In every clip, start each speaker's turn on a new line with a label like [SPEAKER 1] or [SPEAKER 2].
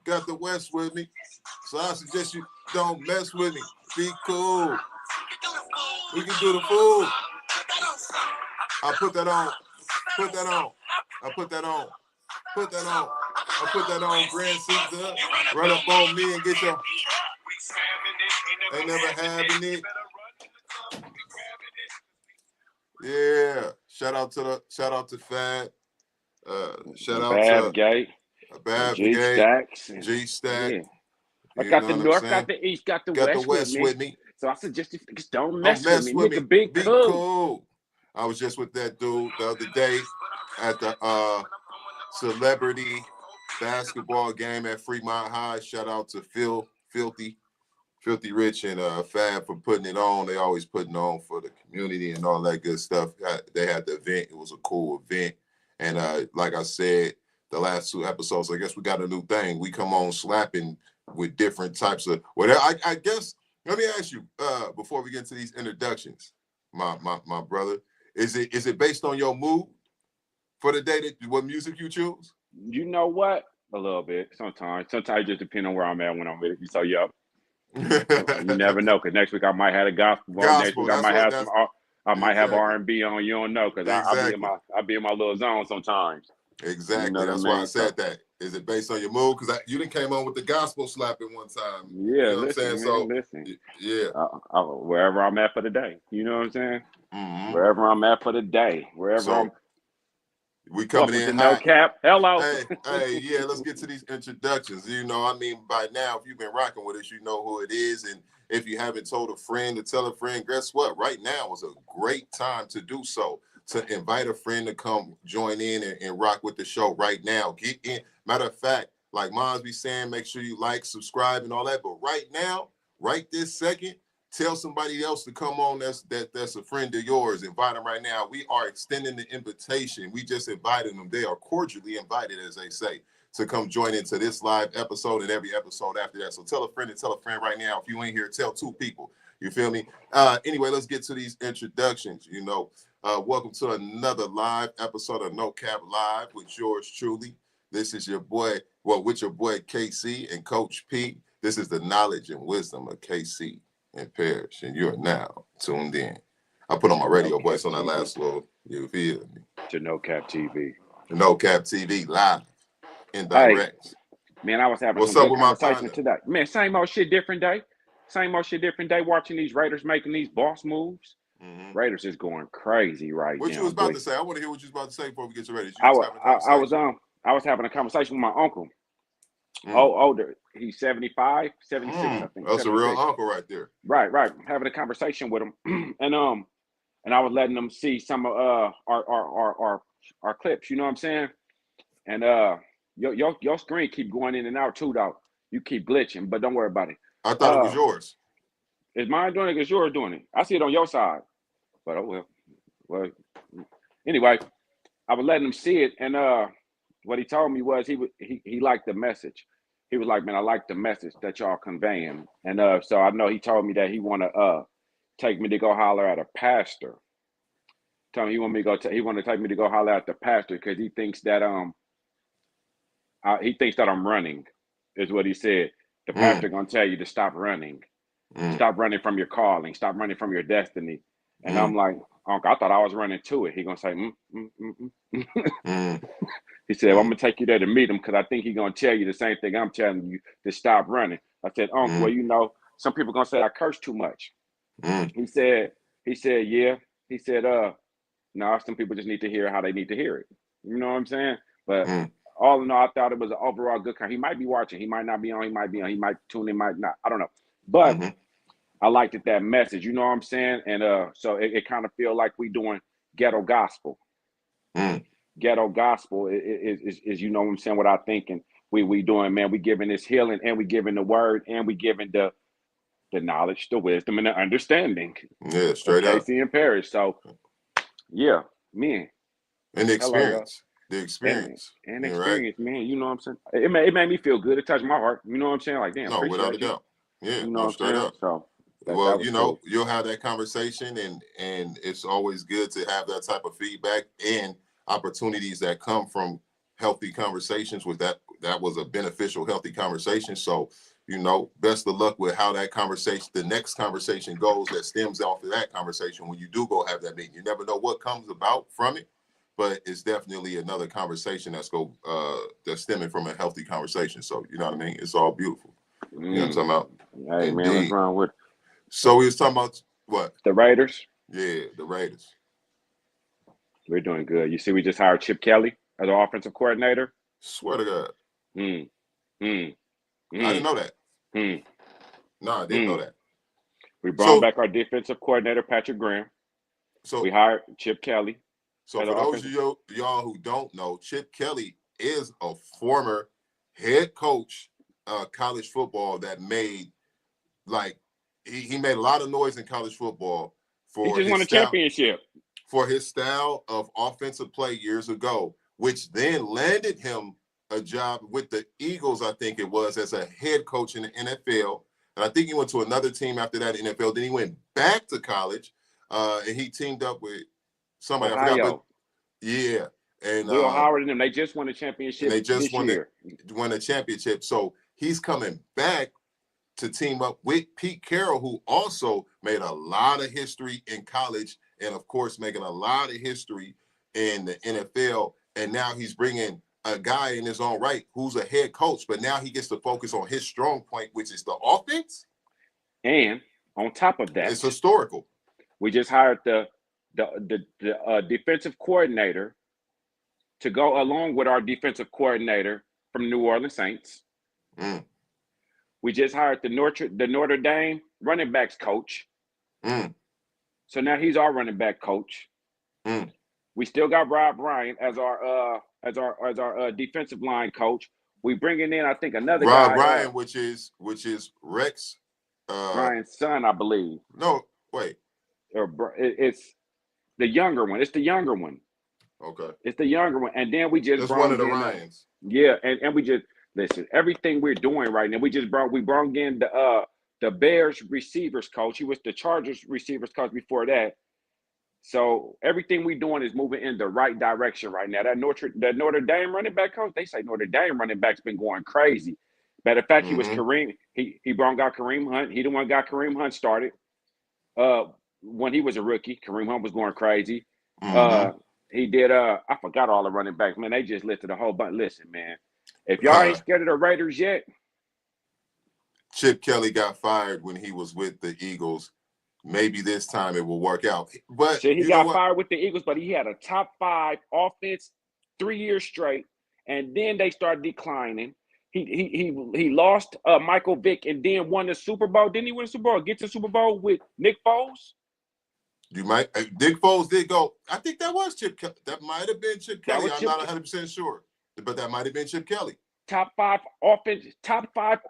[SPEAKER 1] got the West with me. So I suggest you don't mess with me. Be cool. We can do the fool. I put that on. Put that on. I put that on. Put that on. I put that on. Grand Caesar. Run up on me and get your. Ain't never having it. Yeah. Shout out to Fat. Shout out
[SPEAKER 2] Bab
[SPEAKER 1] to
[SPEAKER 2] Gate.
[SPEAKER 1] Bab
[SPEAKER 2] G
[SPEAKER 1] Gate.
[SPEAKER 2] Stacks.
[SPEAKER 1] G Stack.
[SPEAKER 2] Yeah. I
[SPEAKER 1] You
[SPEAKER 2] got
[SPEAKER 1] know
[SPEAKER 2] the
[SPEAKER 1] what I'm
[SPEAKER 2] North,
[SPEAKER 1] saying?
[SPEAKER 2] got the East, got the
[SPEAKER 1] Got the
[SPEAKER 2] West
[SPEAKER 1] West
[SPEAKER 2] with
[SPEAKER 1] with
[SPEAKER 2] me.
[SPEAKER 1] me.
[SPEAKER 2] So I suggest you just don't
[SPEAKER 1] Don't
[SPEAKER 2] mess with me. Nigga, be
[SPEAKER 1] Be
[SPEAKER 2] cool.
[SPEAKER 1] cool. I was just with that dude the other day at the celebrity basketball game at Fremont High. Shout out to Filthy Rich and Fab for putting it on. They always putting on for the community and all that good stuff. They had the event. It was a cool event. And like I said, the last 2 episodes, I guess we got a new thing. We come on slapping with different types of whatever. I guess, let me ask you, before we get into these introductions, my brother, is it based on your mood for the day, that what music you choose?
[SPEAKER 2] You know what? A little bit. Sometimes it just depends on where I'm at when I'm with it. So yeah. You never know, because next week I might have a gospel on. Next week I might have some. I might have R&B on. You don't know, because I be in my little zone sometimes.
[SPEAKER 1] Exactly.
[SPEAKER 2] You know
[SPEAKER 1] That's why I said that. Is it based on your mood? Because you done came on with the gospel slapping one time.
[SPEAKER 2] Yeah,
[SPEAKER 1] you know
[SPEAKER 2] listen,
[SPEAKER 1] what I'm saying?
[SPEAKER 2] Man,
[SPEAKER 1] so
[SPEAKER 2] listen.
[SPEAKER 1] Yeah.
[SPEAKER 2] Wherever I'm at for the day. You know what I'm saying?
[SPEAKER 1] Mm-hmm.
[SPEAKER 2] Wherever I'm at for the day.
[SPEAKER 1] We coming in
[SPEAKER 2] to
[SPEAKER 1] hot.
[SPEAKER 2] NoCap. Hello.
[SPEAKER 1] Hey, yeah, let's get to these introductions. You know, I mean, by now, if you've been rocking with us, you know who it is. And if you haven't told a friend to tell a friend, guess what? Right now is a great time to do so. To invite a friend to come join in and rock with the show right now. Get in. Matter of fact, like Mons be saying, make sure you like, subscribe, and all that. But right now, right this second, tell somebody else to come on that's a friend of yours. Invite them right now. We are extending the invitation. We just invited them. They are cordially invited, as they say, to come join into this live episode and every episode after that. So tell a friend right now. If you ain't here, tell 2 people. You feel me? Anyway, let's get to these introductions. You know, welcome to another live episode of No Cap Live with yours truly. This is your boy, with your boy KC and Coach P. This is the knowledge and wisdom of KC and Parrish, and you are now tuned in. I put on my radio voice on that last little. You feel me?
[SPEAKER 2] To NoCap TV.
[SPEAKER 1] NoCap TV live and direct.
[SPEAKER 2] Hey, man, I was having
[SPEAKER 1] What's
[SPEAKER 2] some
[SPEAKER 1] up
[SPEAKER 2] good
[SPEAKER 1] with my
[SPEAKER 2] conversation today. Man, same old shit, different day. Same old shit, different day. Watching these Raiders making these boss moves. Mm-hmm. Raiders is going crazy right now.
[SPEAKER 1] What you was about to say? I want to hear what you was about to say before we get to Raiders.
[SPEAKER 2] I was having a conversation with my uncle. Older. He's 75, 76, I think.
[SPEAKER 1] That's
[SPEAKER 2] 76.
[SPEAKER 1] a real uncle right there.
[SPEAKER 2] Right. Having a conversation with him. and I was letting them see some of our clips, you know what I'm saying? And your screen keep going in and out too, though. You keep glitching, but don't worry about it.
[SPEAKER 1] I thought it was yours.
[SPEAKER 2] Is mine doing it? Is yours doing it? I see it on your side. But well. Anyway, I was letting him see it, and what he told me was he liked the message. He was like, man, I like the message that y'all conveying. And so I know he told me that he want to take me to go holler at a pastor. Tell me he want to take me to go holler at the pastor because he thinks that I'm running, is what he said. The pastor gonna tell you to stop running. Stop running from your calling. Stop running from your destiny. And I'm like, Uncle, I thought I was running to it. He gonna say, He said, well, I'm gonna take you there to meet him because I think he's gonna tell you the same thing I'm telling you, to stop running. I said, Uncle, well, you know, some people gonna say I curse too much. He said, yeah. He said, no, some people just need to hear how they need to hear it. You know what I'm saying? But all in all, I thought it was an overall good kind. He might be watching, he might not be on, he might be on, he might tune in, might not. I don't know. But I liked that message, you know what I'm saying? And so it kind of feel like we doing ghetto gospel. Ghetto gospel is you know what I'm saying, what I think, and we doing, man, we giving this healing, and we giving the word, and we giving the knowledge, the wisdom, and the understanding.
[SPEAKER 1] Yeah, straight up.
[SPEAKER 2] Casey and Parrish. So yeah, man.
[SPEAKER 1] And the experience. The experience.
[SPEAKER 2] And experience, right? Man. You know what I'm saying? It made me feel good. It touched my heart. You know what I'm saying? Like, damn,
[SPEAKER 1] no, without a doubt. Yeah,
[SPEAKER 2] you know
[SPEAKER 1] straight up.
[SPEAKER 2] So
[SPEAKER 1] well, you know, cool. You'll have that conversation, and it's always good to have that type of feedback and opportunities that come from healthy conversations with that that was a beneficial, healthy conversation. So, you know, best of luck with how that conversation, the next conversation goes that stems off of that conversation when you do go have that meeting. You never know what comes about from it, but it's definitely another conversation that's stemming from a healthy conversation. So, you know what I mean? It's all beautiful. You know what I'm talking about?
[SPEAKER 2] Hey, man, what's wrong with
[SPEAKER 1] So we was talking about what?
[SPEAKER 2] The Raiders?
[SPEAKER 1] Yeah, the Raiders.
[SPEAKER 2] We're doing good. You see, we just hired Chip Kelly as our offensive coordinator.
[SPEAKER 1] Swear to God.
[SPEAKER 2] I
[SPEAKER 1] didn't know that. No, I didn't know that.
[SPEAKER 2] We brought back our defensive coordinator, Patrick Graham.
[SPEAKER 1] So
[SPEAKER 2] we hired Chip Kelly.
[SPEAKER 1] So for those of y'all who don't know, Chip Kelly is a former head coach college football that made he made a lot of noise in college football
[SPEAKER 2] he just won a championship
[SPEAKER 1] for his style of offensive play years ago, which then landed him a job with the Eagles, I think it was, as a head coach in the NFL. And I think he went to another team after that in the NFL. Then he went back to college, and he teamed up with somebody.
[SPEAKER 2] Ohio.
[SPEAKER 1] I forgot, but yeah. And
[SPEAKER 2] Will Howard and them, they just won a championship.
[SPEAKER 1] They just won
[SPEAKER 2] a
[SPEAKER 1] championship. So he's coming back to team up with Pete Carroll, who also made a lot of history in college and, of course, making a lot of history in the NFL. And now he's bringing a guy in his own right who's a head coach, but now he gets to focus on his strong point, which is the offense.
[SPEAKER 2] And on top of that,
[SPEAKER 1] it's historical.
[SPEAKER 2] We just hired the defensive coordinator to go along with our defensive coordinator from New Orleans Saints. We just hired the Notre Dame running backs coach. So now he's our running back coach. We still got Rob Ryan as our defensive line coach. We bringing in, I think, another guy.
[SPEAKER 1] Rob Ryan, which is Rex
[SPEAKER 2] Ryan's son, I believe.
[SPEAKER 1] No, wait.
[SPEAKER 2] It's the younger one. It's the younger one.
[SPEAKER 1] Okay.
[SPEAKER 2] It's the younger one. And then we just
[SPEAKER 1] brought one of the Ryans.
[SPEAKER 2] Yeah, and we just listen, everything we're doing right now, we brought in the Bears receivers coach. He was the Chargers receivers coach before that. So everything we're doing is moving in the right direction right now. That Notre Dame running back coach, they say Notre Dame running back's been going crazy. Matter of fact, he was Kareem. He got Kareem Hunt. He the one got Kareem Hunt started. When he was a rookie, Kareem Hunt was going crazy. He did I forgot all the running backs, man. They just listed a whole bunch. Listen, man. If y'all ain't scared of the Raiders yet.
[SPEAKER 1] Chip Kelly got fired when he was with the Eagles. Maybe this time it will work out. But
[SPEAKER 2] he got fired with the Eagles, but he had a top 5 offense 3 years straight, and then they started declining. He lost Michael Vick and then won the Super Bowl. Didn't he win the Super Bowl? Get to the Super Bowl with Nick Foles?
[SPEAKER 1] Nick Foles did go. I think that was Chip Kelly. That might have been Chip Kelly. I'm not 100% sure, but that might have been Chip Kelly.
[SPEAKER 2] Top 5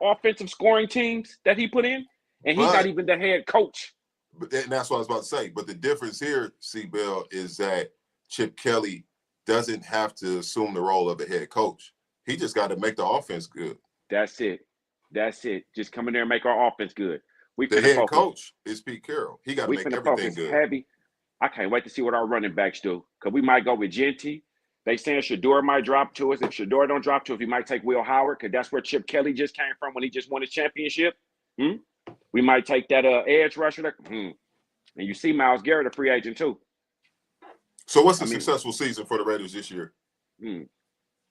[SPEAKER 2] offensive scoring teams that he put in, and he's not even the head coach.
[SPEAKER 1] But that's what I was about to say. But the difference here, C-Bell, is that Chip Kelly doesn't have to assume the role of a head coach. He just got to make the offense good.
[SPEAKER 2] That's it. Just come in there and make our offense good.
[SPEAKER 1] The head coach is Pete Carroll. He got to make everything good.
[SPEAKER 2] Heavy. I can't wait to see what our running backs do, because we might go with Genty. They saying Shador might drop to us. If Shador don't drop to us, we might take Will Howard, because that's where Chip Kelly just came from when he just won his championship. We might take that edge rusher. And you see Myles Garrett, a free agent too.
[SPEAKER 1] So what's the successful season for the Raiders this year?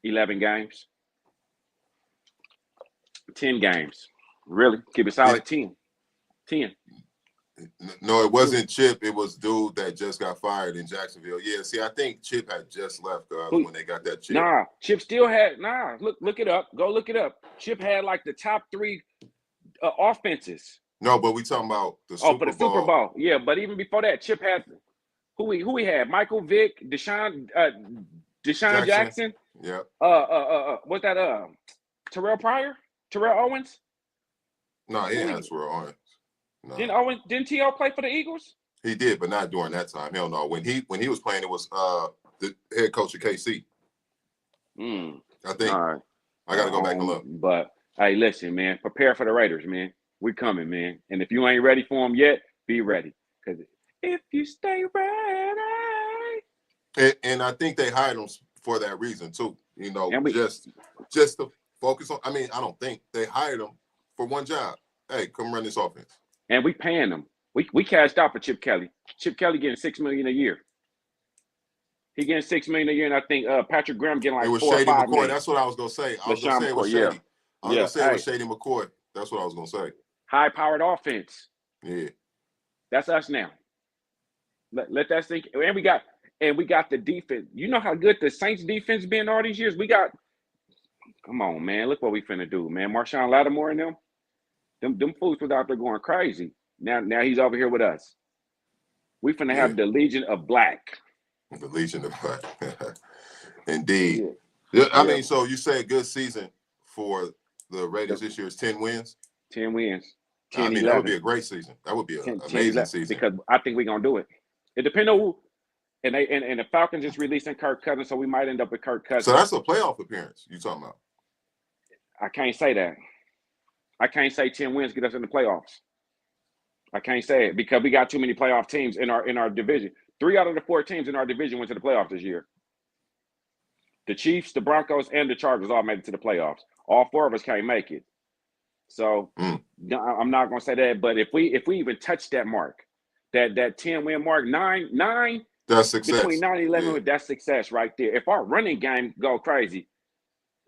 [SPEAKER 2] 11 games. 10 games. Really? Keep it solid. 10.
[SPEAKER 1] No, it wasn't Chip. It was dude that just got fired in Jacksonville. Yeah, see, I think Chip had just left when they got that Chip.
[SPEAKER 2] Nah, Chip still had Look it up. Go look it up. Chip had like the top 3 offenses.
[SPEAKER 1] No, but we talking about the Super Bowl.
[SPEAKER 2] For the Super Bowl. Yeah, but even before that, Chip had who he had? Michael Vick, Deshaun Jackson.
[SPEAKER 1] Yeah.
[SPEAKER 2] What's that? Terrell Owens?
[SPEAKER 1] No, he didn't have Terrell Owens. No.
[SPEAKER 2] Didn't T.O. play for the Eagles?
[SPEAKER 1] He did, but not during that time. Hell no. When he was playing, it was the head coach of KC. I think. All right. I got to go back and look.
[SPEAKER 2] But hey, listen, man, prepare for the Raiders, man. We're coming, man. And if you ain't ready for them yet, be ready. Because if you stay ready.
[SPEAKER 1] And I think they hired him for that reason too. You know,
[SPEAKER 2] and
[SPEAKER 1] just to focus on. I mean, I don't think they hired him for one job. Hey, come run this offense.
[SPEAKER 2] And we paying them. We cashed out for Chip Kelly. Chip Kelly getting $6 million a year. He getting $6 million a year, and I think Patrick Graham getting like
[SPEAKER 1] it was
[SPEAKER 2] 4
[SPEAKER 1] Shady
[SPEAKER 2] or 5
[SPEAKER 1] McCoy.
[SPEAKER 2] million.
[SPEAKER 1] That's what I was gonna say. I was gonna say it was
[SPEAKER 2] McCoy,
[SPEAKER 1] Shady.
[SPEAKER 2] yeah.
[SPEAKER 1] I was gonna say it was Shady McCoy. That's what I was gonna say.
[SPEAKER 2] High-powered offense.
[SPEAKER 1] Yeah.
[SPEAKER 2] That's us now. Let that sink. And we got the defense. You know how good the Saints defense been all these years? Come on, man. Look what we finna do, man. Marshawn Lattimore and them fools was out there going crazy. Now he's over here with us. We finna have the Legion of Black.
[SPEAKER 1] The Legion of Black. Indeed.
[SPEAKER 2] Yeah.
[SPEAKER 1] I mean, so you say a good season for the Raiders this year is 10 wins?
[SPEAKER 2] 10 wins. 10,
[SPEAKER 1] I mean,
[SPEAKER 2] 11.
[SPEAKER 1] that would be a great season. That would be an amazing season.
[SPEAKER 2] Because I think we're gonna do it. It depends on who. And the Falcons just releasing Kirk Cousins, so we might end up with Kirk Cousins.
[SPEAKER 1] So that's a playoff appearance you talking about?
[SPEAKER 2] I can't say that. I can't say 10 wins get us in the playoffs. I can't say it because we got too many playoff teams in our division. 3 out of the 4 teams in our division went to the playoffs this year. The Chiefs, the Broncos, and the Chargers all made it to the playoffs. All 4 of us can't make it. So I'm not gonna say that, but if we even touch that mark, that 10-win mark, 9,
[SPEAKER 1] that's success.
[SPEAKER 2] Between 9 and 11, that's success right there. If our running game go crazy,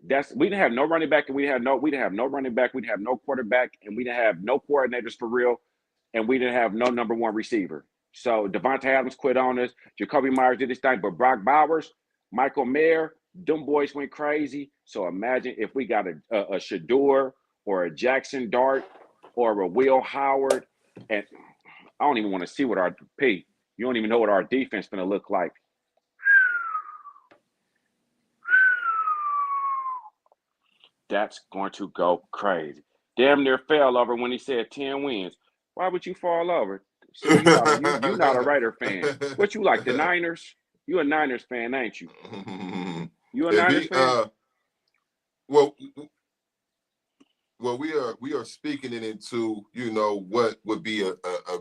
[SPEAKER 2] we didn't have no running back, and we didn't have no running back, we didn't have no quarterback, and we didn't have no coordinators for real, and we didn't have no number 1 receiver. So Devontae Adams quit on us. Jacoby Myers did his thing, but Brock Bowers, Michael Mayer, them boys went crazy. So imagine if we got a Shador or a Jackson Dart or a Will Howard, and I don't even want to see what you don't even know what our defense is going to look like. That's going to go crazy. Damn near fell over when he said 10 wins. Why would you fall over? See, you're not a Raider fan. What you like, the Niners? You a Niners fan, ain't you? You a Niners fan?
[SPEAKER 1] Well, we are speaking it into, what would be a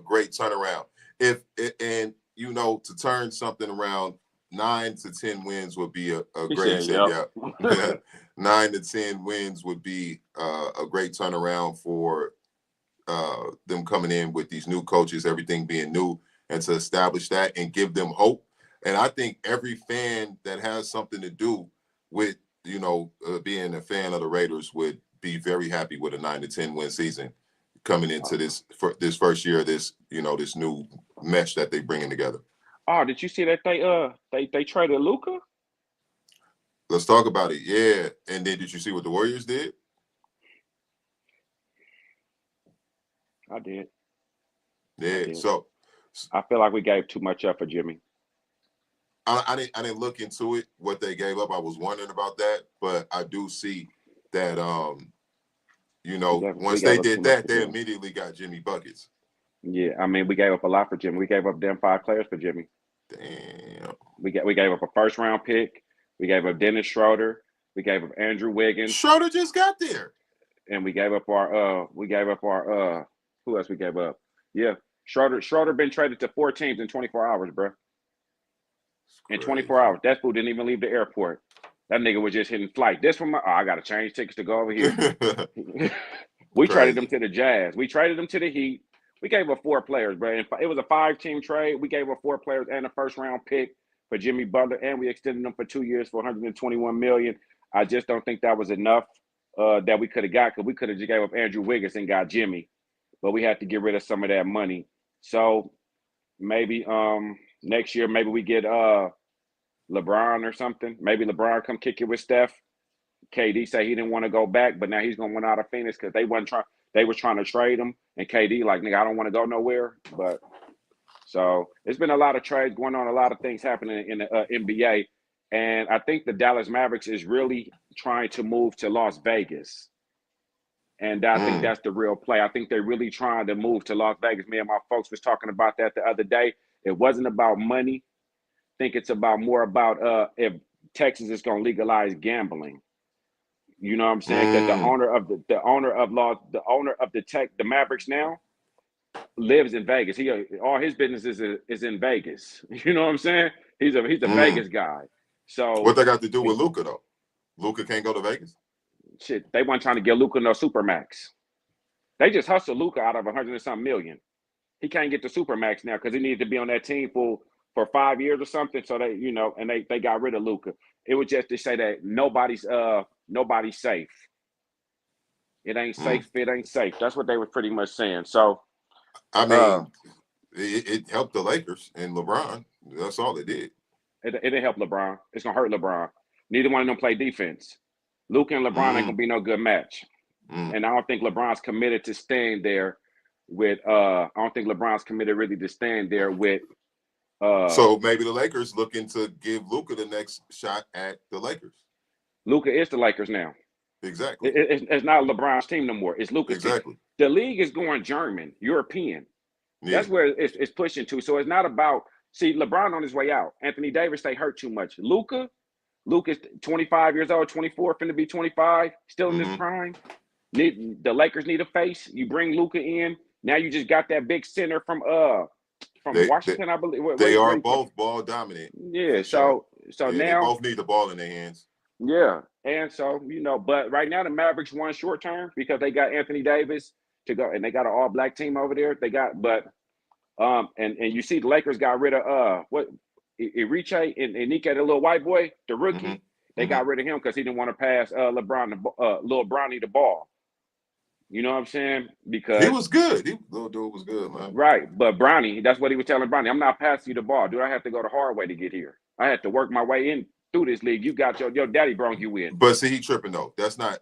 [SPEAKER 1] great turnaround. To turn something around, 9 to 10 wins would be a great thing. Yeah. 9 to 10 wins would be a great turnaround for them coming in with these new coaches, everything being new, and to establish that and give them hope. And I think every fan that has something to do with, being a fan of the Raiders would be very happy with a 9 to 10 win season coming into this first year of this, this new mesh that they bringing together.
[SPEAKER 2] Oh, did you see that they traded Luka?
[SPEAKER 1] Let's talk about it. Yeah. And then did you see what the Warriors did?
[SPEAKER 2] I did.
[SPEAKER 1] Yeah. So
[SPEAKER 2] I feel like we gave too much up for Jimmy.
[SPEAKER 1] I didn't look into it, what they gave up. I was wondering about that, but I do see that once they did that, they immediately got Jimmy buckets.
[SPEAKER 2] Yeah, I mean, we gave up a lot for Jimmy. We gave up them 5 players for Jimmy.
[SPEAKER 1] Damn.
[SPEAKER 2] We gave up a first-round pick. We gave up Dennis Schroeder. We gave up Andrew Wiggins.
[SPEAKER 1] Schroeder just got there.
[SPEAKER 2] And we gave up our who else we gave up? Yeah. Schroeder been traded to 4 teams in 24 hours, bro. In 24 hours. That fool didn't even leave the airport. That nigga was just hitting flight. I got to change tickets to go over here. We traded them to the Jazz. We traded them to the Heat. We gave up 4 players, bro. It was a 5-team trade. We gave up 4 players and a first-round pick for Jimmy Butler, and we extended them for 2 years for $121 million. I just don't think that was enough that we could have got, because we could have just gave up Andrew Wiggins and got Jimmy, but we had to get rid of some of that money. So maybe next year, maybe we get LeBron or something. Maybe LeBron come kick it with Steph. KD say he didn't want to go back, but now he's going to win out of Phoenix because they were trying to trade him, and KD like, nigga, I don't want to go nowhere. But so it's been a lot of trades going on, a lot of things happening in the NBA, and I think the Dallas Mavericks is really trying to move to Las Vegas, and I think that's the real play. I think they're really trying to move to Las Vegas. Me and my folks was talking about that the other day. It wasn't about money. I think it's more about if Texas is going to legalize gambling. You know what I'm saying? Because the owner of the Mavericks now lives in Vegas. All his business is in Vegas. You know what I'm saying? He's a Vegas guy. So
[SPEAKER 1] what they got to do with Luka though? Luka can't go to Vegas?
[SPEAKER 2] shit, they weren't trying to get Luka no supermax. They just hustled Luka out of 100 and something million. He can't get the supermax now because he needed to be on that team for 5 years or something. So they, you know, and they got rid of Luka. It was just to say that nobody's safe. It ain't safe. It ain't safe. That's what they were pretty much saying. So,
[SPEAKER 1] I mean, it helped the Lakers and LeBron. That's all it did.
[SPEAKER 2] It didn't help LeBron. It's gonna hurt LeBron. Neither one of them play defense. Luka and LeBron ain't gonna be no good match. And I don't think LeBron's committed to staying there with. I don't think LeBron's committed really to staying there with.
[SPEAKER 1] So maybe the Lakers looking to give Luka the next shot at the Lakers.
[SPEAKER 2] Luka is the Lakers now.
[SPEAKER 1] Exactly.
[SPEAKER 2] It's not LeBron's team no more. It's Luka's team. The league is going German, European. Yeah. That's where it's pushing to. So it's not about, see, LeBron on his way out. Anthony Davis, they hurt too much. Luka's 25 years old, 24, finna be 25, still in his prime. The Lakers need a face. You bring Luka in. Now you just got that big center from Washington, I believe.
[SPEAKER 1] They are both ball dominant.
[SPEAKER 2] Yeah, so now
[SPEAKER 1] they both need the ball in their hands.
[SPEAKER 2] Yeah, and so, you know, but right now the Mavericks won short term because they got Anthony Davis to go, and they got an all black team over there. They got, and you see the Lakers got rid of Iriche and Nike, the little white boy, the rookie. They got rid of him because he didn't want to pass LeBron, little Bronny the ball. You know what I'm saying? Because
[SPEAKER 1] he was good. Little dude was good, man.
[SPEAKER 2] Right, but Bronny, that's what he was telling Bronny. I'm not passing you the ball, dude. I have to go the hard way to get here. I had to work my way in through this league. You got your daddy brought you in.
[SPEAKER 1] But see, he tripping though. That's not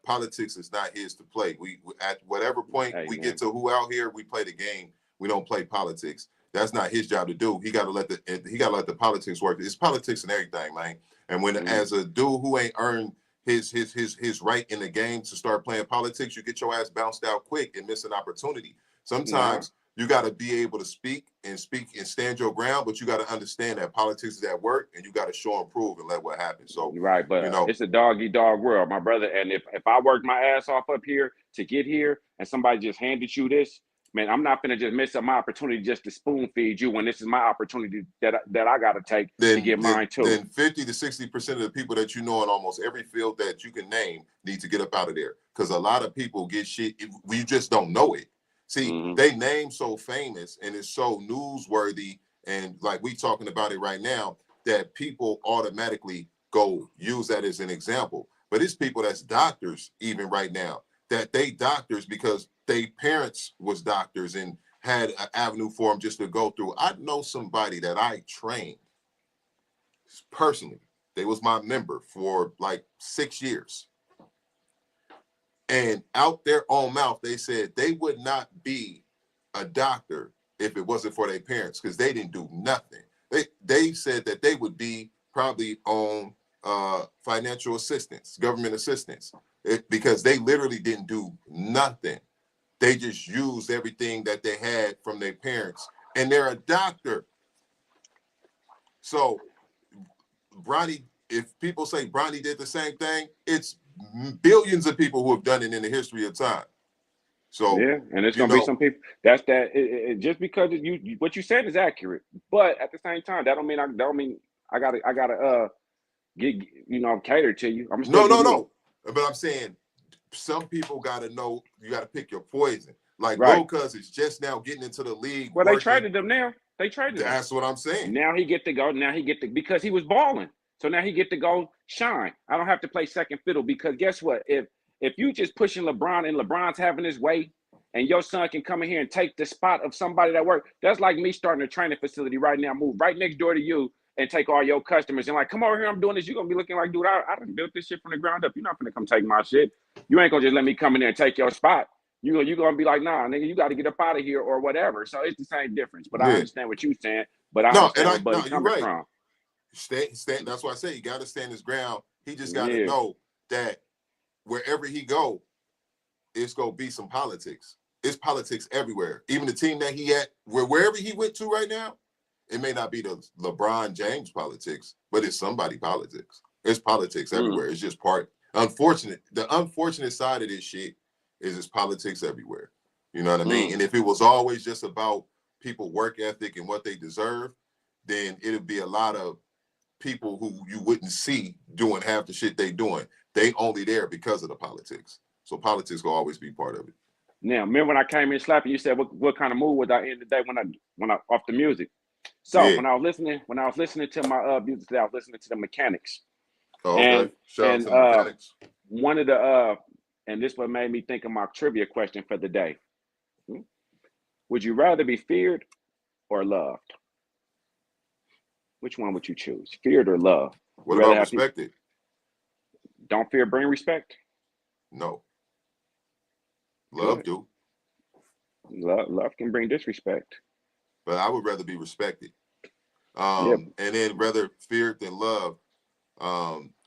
[SPEAKER 1] politics is not his to play. We at whatever point we get to who out here, we play the game. We don't play politics. That's not his job to do. He got to let the politics work. It's politics and everything, man. And when as a dude who ain't earned his right in the game to start playing politics, you get your ass bounced out quick and miss an opportunity. Sometimes you got to be able to speak and stand your ground, but you got to understand that politics is at work and you got to show and prove and let what happens. So
[SPEAKER 2] right, but it's a dog-eat-dog world, my brother. And if I worked my ass off up here to get here and somebody just handed you this, man, I'm not gonna just miss up my opportunity just to spoon feed you when this is my opportunity that I got to take to get mine too.
[SPEAKER 1] Then 50 to 60% of the people that you know in almost every field that you can name need to get up out of there, because a lot of people get shit. We just don't know it. See, they name so famous and it's so newsworthy, and like we talking about it right now, that people automatically go use that as an example. But it's people that's doctors even right now, that they doctors because they parents was doctors and had an avenue for them just to go through. I know somebody that I trained personally. They was my member for like 6 years. And out their own mouth, they said they would not be a doctor if it wasn't for their parents, because they didn't do nothing. They said that they would be probably on financial assistance, government assistance, because they literally didn't do nothing. They just used everything that they had from their parents, and they're a doctor. So Bronny, if people say Bronny did the same thing, it's billions of people who have done it in the history of time. So
[SPEAKER 2] yeah, and it's gonna be some people. That's that. Just because you what you said is accurate, but at the same time, that don't mean I gotta get cater to you. I'm still
[SPEAKER 1] no. But I'm saying some people gotta know you gotta pick your poison. Like Lil Cuz is just now getting into the league.
[SPEAKER 2] Well, they traded him now. They traded him.
[SPEAKER 1] That's what I'm saying.
[SPEAKER 2] Now he get to go. Now he get to, because he was balling. So now he get to go shine. I don't have to play second fiddle, because guess what? If you just pushing LeBron and LeBron's having his way, and your son can come in here and take the spot of somebody that works, that's like me starting a training facility right now, move right next door to you and take all your customers and like, come over here, I'm doing this. You're going to be looking like, dude, I done built this shit from the ground up. You're not going to come take my shit. You ain't going to just let me come in there and take your spot. You're going to be like, nah, nigga, you got to get up out of here or whatever. So it's the same difference. But I understand what you're saying. But I understand where Buddy's coming from.
[SPEAKER 1] Stand, that's why I say you got to stand his ground. He just got to know that wherever he go, it's going to be some politics. It's politics everywhere. Even the team that he at, wherever he went to right now, it may not be the LeBron James politics, but it's somebody politics. It's politics everywhere. It's just the unfortunate side of this shit is it's politics everywhere. You know what I mean? And if it was always just about people work ethic and what they deserve, then it'd be a lot of people who you wouldn't see doing half the shit they doing. they only there because of the politics. So politics will always be part of it.
[SPEAKER 2] Now, remember when I came in slapping, you said what kind of mood was I in today when I off the music. So
[SPEAKER 1] Yeah.
[SPEAKER 2] when I was listening to my music today, I was listening to the Mechanics.
[SPEAKER 1] Oh, okay.
[SPEAKER 2] And
[SPEAKER 1] Shout out to the Mechanics.
[SPEAKER 2] One of the and this what made me think of my trivia question for the day. Would you rather be feared or loved? Which one would you choose? Feared or loved?
[SPEAKER 1] What about respected?
[SPEAKER 2] Don't fear bring respect?
[SPEAKER 1] No. Love do.
[SPEAKER 2] Love can bring disrespect.
[SPEAKER 1] But I would rather be respected.
[SPEAKER 2] Yeah.
[SPEAKER 1] And then rather feared than love.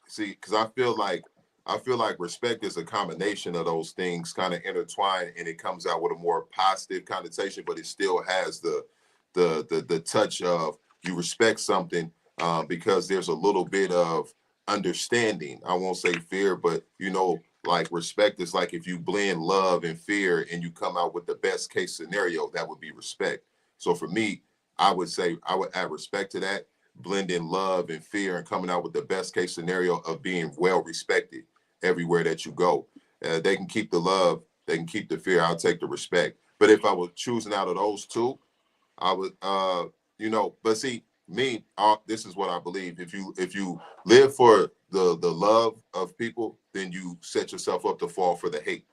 [SPEAKER 1] See, because I feel like respect is a combination of those things kind of intertwined, and it comes out with a more positive connotation, but it still has the touch of you respect something because there's a little bit of understanding. I won't say fear, but like respect is like if you blend love and fear and you come out with the best case scenario, that would be respect. So for me, I would say I would add respect to that, blending love and fear and coming out with the best case scenario of being well respected everywhere that you go. They can keep the love, they can keep the fear. I'll take the respect. But if I was choosing out of those two, I would, but see, me, this is what I believe. If you live for the love of people, then you set yourself up to fall for the hate,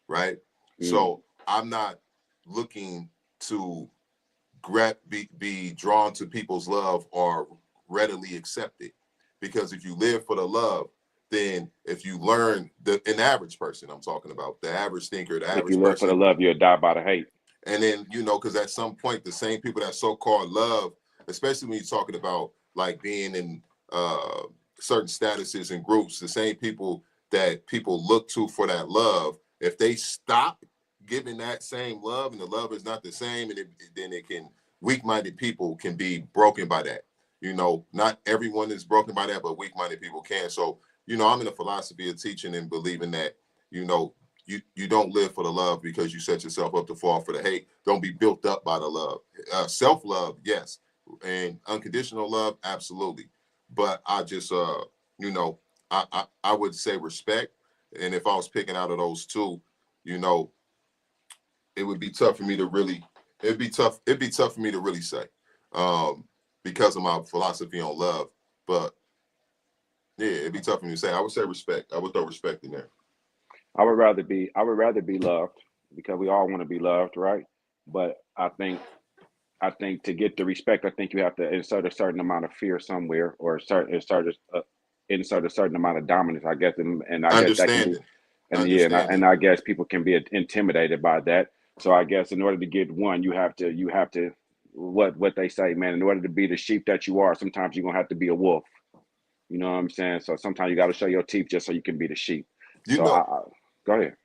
[SPEAKER 1] right? So I'm not looking to be drawn to people's love or readily accept it, because if you live for the love, then if you learn an average person, I'm talking about the average thinker, the
[SPEAKER 2] If
[SPEAKER 1] average
[SPEAKER 2] you live for the
[SPEAKER 1] person,
[SPEAKER 2] love, you'll die by the hate.
[SPEAKER 1] and then because at some point the same people that so-called love, especially when you're talking about like being in certain statuses and groups, the same people that people look to for that love, if they stop giving that same love and the love is not the same, and then it can, weak-minded people can be broken by that. Not everyone is broken by that, but weak-minded people can. So I'm in the philosophy of teaching and believing that you don't live for the love because you set yourself up to fall for the hate. Don't be built up by the love. Self-love, yes, and unconditional love, absolutely. But I just I would say respect. And if I was picking out of those two, it would be tough for me to really, it'd be tough for me to really say, because of my philosophy on love. But yeah, it'd be tough for me to say. I would say respect. I would throw respect in there.
[SPEAKER 2] I would rather be loved, because we all want to be loved, right? But I think to get the respect, I think you have to insert a certain amount of fear somewhere, or insert a certain amount of dominance, I guess, and I guess that can be, and I guess people can be intimidated by that. So I guess in order to get one, you have to what they say, man. In order to be the sheep that you are, sometimes you're gonna have to be a wolf. You know what I'm saying? So sometimes you got to show your teeth just so you can be the sheep. So go ahead.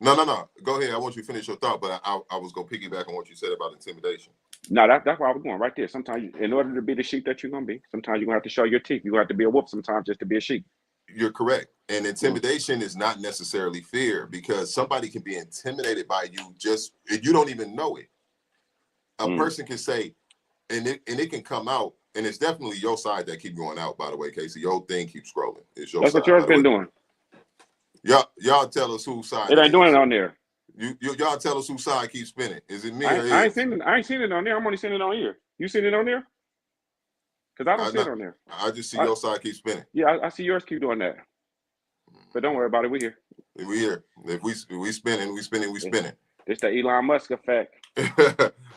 [SPEAKER 1] No. Go ahead. I want you to finish your thought, but I was gonna piggyback on what you said about intimidation.
[SPEAKER 2] No, that's where I was going right there. Sometimes, in order to be the sheep that you're gonna be, sometimes you're gonna have to show your teeth. You're gonna have to be a wolf sometimes just to be a sheep.
[SPEAKER 1] You're correct. And intimidation is not necessarily fear, because somebody can be intimidated by you you don't even know it. A person can say, and it can come out, and it's definitely your side that keep going out, by the way, Casey. Your thing keeps scrolling. It's your
[SPEAKER 2] That's
[SPEAKER 1] side.
[SPEAKER 2] what yours been doing.
[SPEAKER 1] Y'all tell us whose side
[SPEAKER 2] it ain't doing it on there.
[SPEAKER 1] Y'all tell us whose side keeps spinning. Is it me or
[SPEAKER 2] I ain't seen it on there. I'm only seeing it on here. You seen it on there? Because I don't see it on there.
[SPEAKER 1] I just see your side keep spinning.
[SPEAKER 2] Yeah, I see yours keep doing that. But don't worry about it. We here.
[SPEAKER 1] We here. If we spinning, we spinning.
[SPEAKER 2] It's the Elon Musk effect.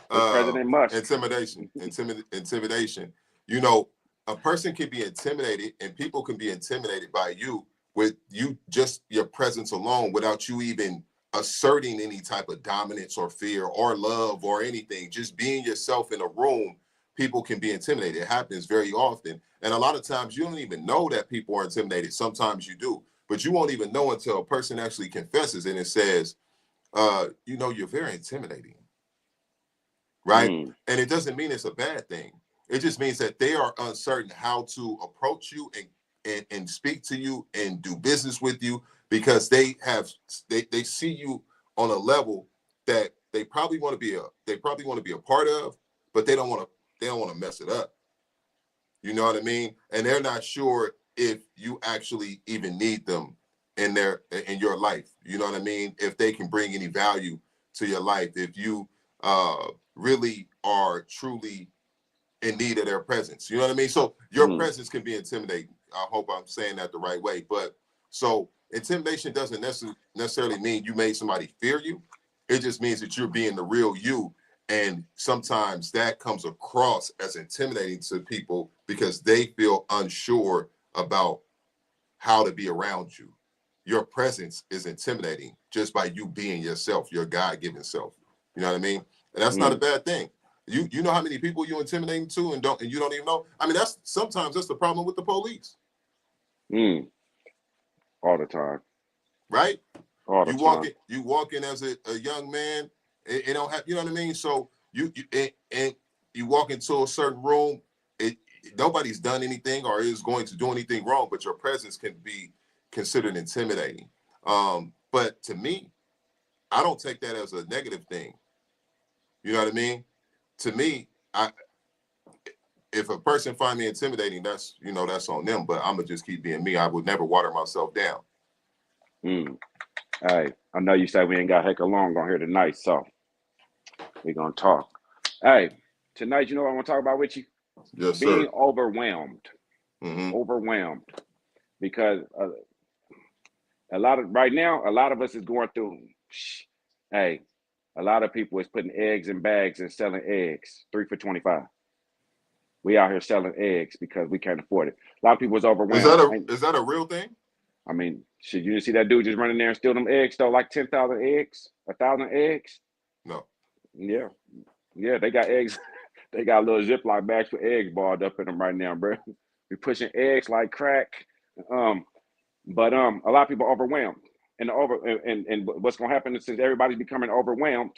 [SPEAKER 2] President Musk.
[SPEAKER 1] Intimidation. A person can be intimidated, and people can be intimidated by you with just your presence alone, without you even asserting any type of dominance or fear or love or anything. Just being yourself in a room, people can be intimidated. It happens very often. And a lot of times you don't even know that people are intimidated. Sometimes you do, but you won't even know until a person actually confesses and it says, you're very intimidating. Right? And it doesn't mean it's a bad thing. It just means that they are uncertain how to approach you and speak to you and do business with you, because they see you on a level that they probably want to be a part of, but they don't want to mess it up. You know what I mean? And they're not sure if you actually even need them in your life. You know what I mean? If they can bring any value to your life, if you really are truly in need of their presence. You know what I mean? So your presence can be intimidating. I hope I'm saying that the right way. But so intimidation doesn't necessarily mean you made somebody fear you. It just means that you're being the real you. And sometimes that comes across as intimidating to people because they feel unsure about how to be around you. Your presence is intimidating just by you being yourself, your God-given self. You know what I mean? And that's not a bad thing. You know how many people you're intimidating to and you don't even know? I mean, sometimes that's the problem with the police.
[SPEAKER 2] All the time.
[SPEAKER 1] Right?
[SPEAKER 2] All the time.
[SPEAKER 1] You walk in as a young man, it don't have, you know what I mean? So you walk into a certain room, nobody's done anything or is going to do anything wrong, but your presence can be considered intimidating. But to me, I don't take that as a negative thing. You know what I mean? To me, if a person find me intimidating, that's on them. But I'm gonna just keep being me. I would never water myself down.
[SPEAKER 2] Hey, I know you say we ain't got heck of long on here tonight, so we're gonna talk. Hey, tonight, you know what I want to talk about with you?
[SPEAKER 1] Yes,
[SPEAKER 2] being
[SPEAKER 1] sir.
[SPEAKER 2] overwhelmed. Overwhelmed, because right now, a lot of us is going through. Hey, a lot of people is putting eggs in bags and selling eggs 3 for $25. We out here selling eggs because we can't afford it. A lot of people is overwhelmed.
[SPEAKER 1] Is that a real thing?
[SPEAKER 2] I mean, should you see that dude just running there and steal them eggs? Stole like 10,000 eggs, 1,000 eggs.
[SPEAKER 1] No.
[SPEAKER 2] Yeah, they got eggs. They got little Ziploc bags with eggs balled up in them right now, bro. We pushing eggs like crack. But a lot of people are overwhelmed, and what's going to happen since everybody's becoming overwhelmed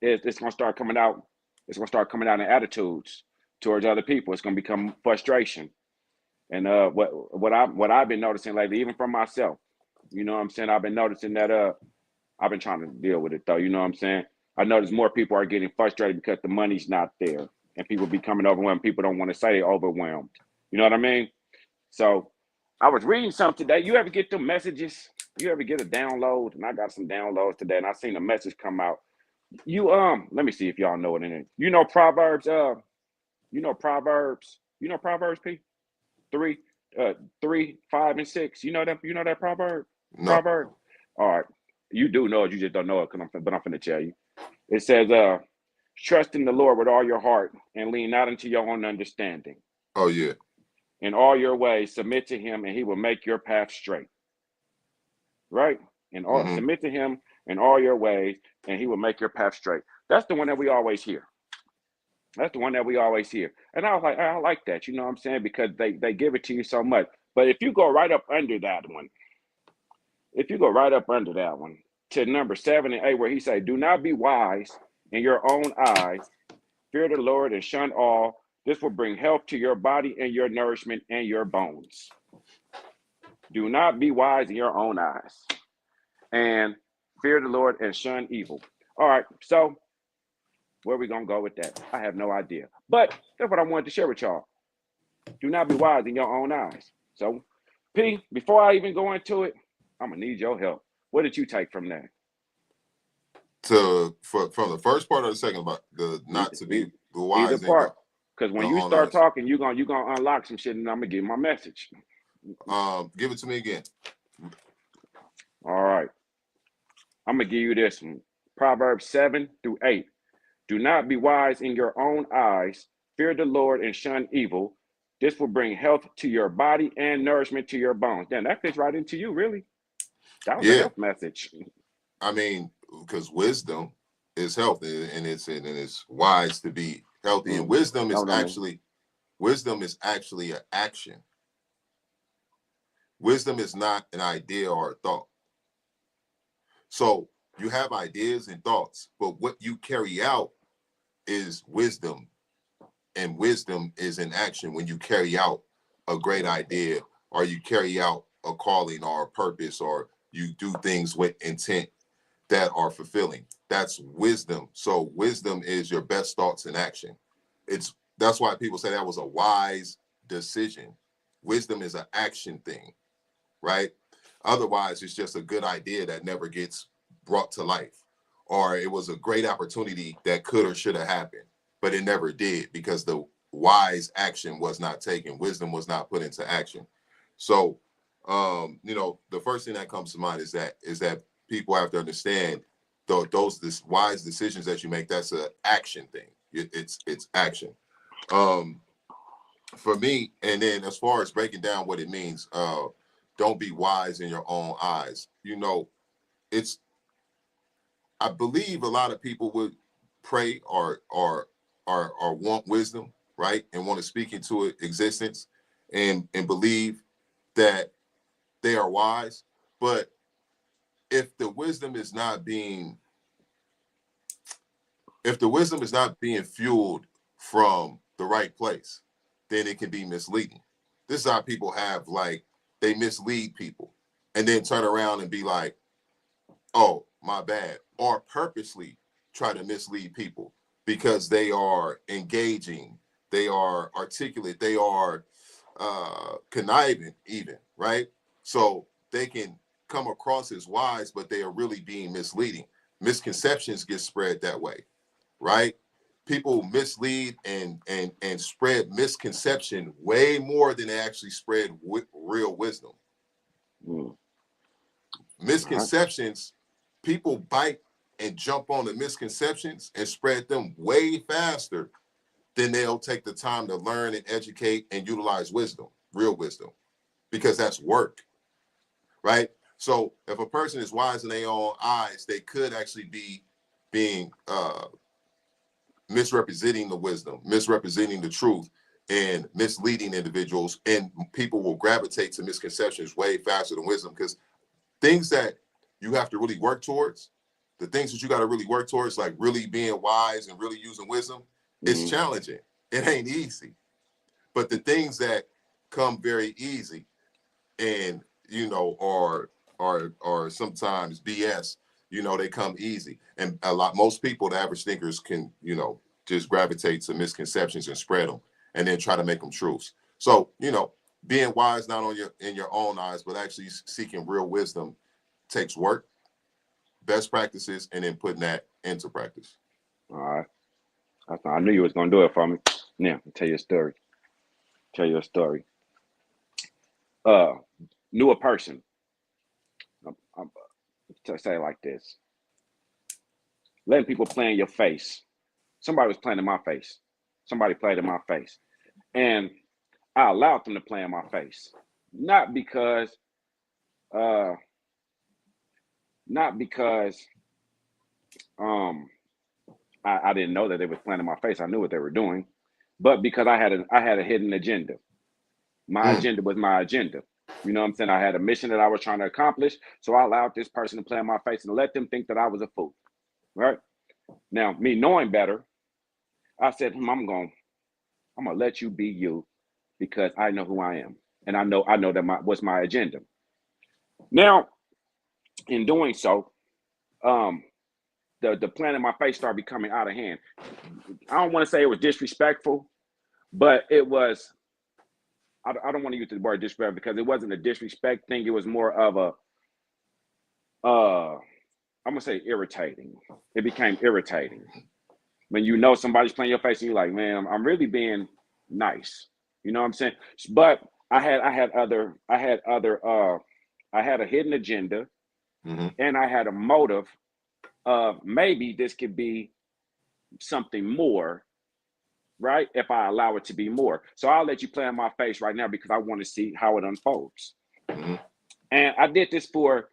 [SPEAKER 2] is it's going to start coming out. It's going to start coming out in attitudes towards other people. It's going to become frustration, and what I've been noticing lately, even from myself, you know what I'm saying. I've been noticing that I've been trying to deal with it though. You know what I'm saying. I notice more people are getting frustrated because the money's not there, and people becoming overwhelmed. People don't want to say they're overwhelmed. You know what I mean? So I was reading something today. You ever get them messages? You ever get a download? And I got some downloads today, and I seen a message come out. Let me see if y'all know it in it. You know Proverbs. You know Proverbs. You know Proverbs, P. 3, 3, 5, and 6. You know that. You know that proverb.
[SPEAKER 1] No.
[SPEAKER 2] Proverb. All right. You do know it. You just don't know it. But I'm finna tell you. It says, "Trust in the Lord with all your heart, and lean not into your own understanding."
[SPEAKER 1] Oh yeah.
[SPEAKER 2] In all your ways, submit to Him, and He will make your path straight. Right? Submit to Him in all your ways, and He will make your path straight. That's the one that we always hear. That's the one that we always hear. And I was like, I like that. You know what I'm saying? Because they give it to you so much. But if you go right up under that one, to number 7 and 8, where He say, "Do not be wise in your own eyes. Fear the Lord and shun all. This will bring health to your body and your nourishment and your bones." Do not be wise in your own eyes. And fear the Lord and shun evil. All right, so where are we going to go with that? I have no idea. But that's what I wanted to share with y'all. Do not be wise in your own eyes. So, P, before I even go into it, I'm going to need your help. What did you take from that?
[SPEAKER 1] From the first part or the second about the not to be wise.
[SPEAKER 2] Either part. Because when you start talking, you're gonna unlock some shit, and I'm gonna give my message.
[SPEAKER 1] Give it to me again.
[SPEAKER 2] All right. I'm gonna give you this one. Proverbs 7 through 8. Do not be wise in your own eyes. Fear the Lord and shun evil. This will bring health to your body and nourishment to your bones. Damn, that fits right into you, really. That was a health message.
[SPEAKER 1] I mean, because wisdom is health, and it's wise to be healthy. And wisdom is actually an action. Wisdom is not an idea or a thought. So you have ideas and thoughts, but what you carry out is wisdom. And wisdom is in action when you carry out a great idea, or you carry out a calling or a purpose, or you do things with intent that are fulfilling. That's wisdom. So wisdom is your best thoughts in action. That's why people say that was a wise decision. Wisdom is an action thing, right? Otherwise, it's just a good idea that never gets brought to life, or it was a great opportunity that could or should have happened, but it never did because the wise action was not taken. Wisdom was not put into action. So, the first thing that comes to mind is that people have to understand those wise decisions that you make. That's an action thing. It's action. For me, and then as far as breaking down what it means, don't be wise in your own eyes. It's I believe a lot of people would pray or want wisdom, right, and want to speak into existence, and believe that they are wise. But if the wisdom is not being fueled from the right place, then it can be misleading. This is how people have, like, they mislead people and then turn around and be like, oh, my bad, or purposely try to mislead people because they are engaging, they are articulate, they are conniving even, right? So they can come across as wise, but they are really being misleading. Misconceptions get spread that way, right? People mislead and spread misconception way more than they actually spread real wisdom.
[SPEAKER 2] Mm.
[SPEAKER 1] Misconceptions, people bite and jump on the misconceptions and spread them way faster than they'll take the time to learn and educate and utilize wisdom, real wisdom, because that's work, right? So if a person is wise in their own eyes, they could actually be being misrepresenting the wisdom, misrepresenting the truth, and misleading individuals, and people will gravitate to misconceptions way faster than wisdom, because things that you have to really work towards, the things that you got to really work towards, like really being wise and really using wisdom, it's challenging. It ain't easy. But the things that come very easy and, are sometimes BS, they come easy. And most people, the average thinkers, can, just gravitate to misconceptions and spread them and then try to make them truths. So, being wise not on in your own eyes, but actually seeking real wisdom takes work, best practices, and then putting that into practice.
[SPEAKER 2] All right. I knew you was gonna do it for me. Now, I'll tell you a story. Knew a person. I'm to say it like this. Letting people play in your face. Somebody was playing in my face. Somebody played in my face. And I allowed them to play in my face. Not because I didn't know that they was playing in my face. I knew what they were doing, but because I had a hidden agenda. My agenda was my agenda. You know what I'm saying? I had a mission that I was trying to accomplish. So I allowed this person to play in my face and let them think that I was a fool. Right? Now, me knowing better, I said, I'm gonna let you be you, because I know who I am. And I know that what's my agenda. Now, in doing so, the plan in my face started becoming out of hand. I don't want to say it was disrespectful, but it was, I don't want to use the word disrespect, because it wasn't a disrespect thing. It was more of a, I'm gonna say irritating. It became irritating when somebody's playing your face and you're like, man, I'm really being nice. You know what I'm saying? But I had a hidden agenda, and I had a motive of maybe this could be something more, right? If I allow it to be more. So I'll let you play in my face right now because I want to see how it unfolds. And I did this for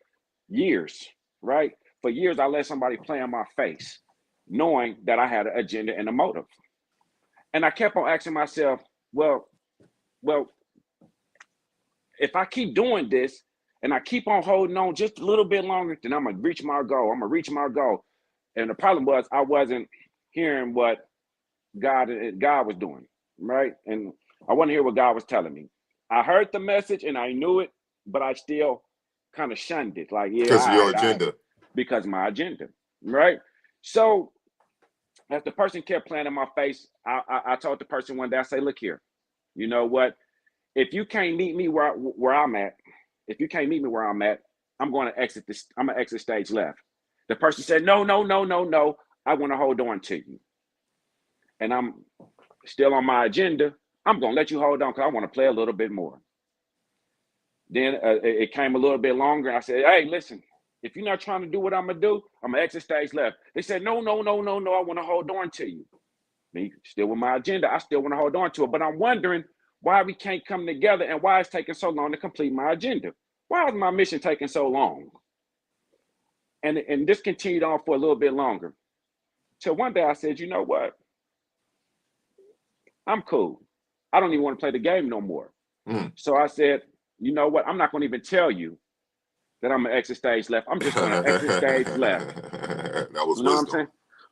[SPEAKER 2] years, right? For years, I let somebody play in my face, knowing that I had an agenda and a motive. And I kept on asking myself, well, if I keep doing this and I keep on holding on just a little bit longer, then I'm going to reach my goal. And the problem was I wasn't hearing what God was doing, right? And I want to hear what God was telling me. I heard the message and I knew it, but I still kind of shunned it. Like, yeah,
[SPEAKER 1] because of your agenda.
[SPEAKER 2] Because my agenda, right? So as the person kept playing in my face, I told the person one day, I say, look here, you know what? If you can't meet me where I'm at, if you can't meet me where I'm at, I'm going to exit this. I'm going to exit stage left. The person said, no, no, no, no, no. I want to hold on to you. And I'm still on my agenda. I'm going to let you hold on because I want to play a little bit more. Then it came a little bit longer. I said, hey, listen, if you're not trying to do what I'm going to do, I'm going to exit stage left. They said, no, no, no, no, no. I want to hold on to you. Me, still with my agenda. I still want to hold on to it. But I'm wondering why we can't come together and why it's taking so long to complete my agenda. Why is my mission taking so long? And this continued on for a little bit longer. Till one day I said, you know what? I'm cool. I don't even want to play the game no more. So I said, you know what? I'm not going to even tell you that I'm going to exit stage left. I'm just going to exit stage left.
[SPEAKER 1] That was
[SPEAKER 2] you know
[SPEAKER 1] wisdom.
[SPEAKER 2] What I'm saying?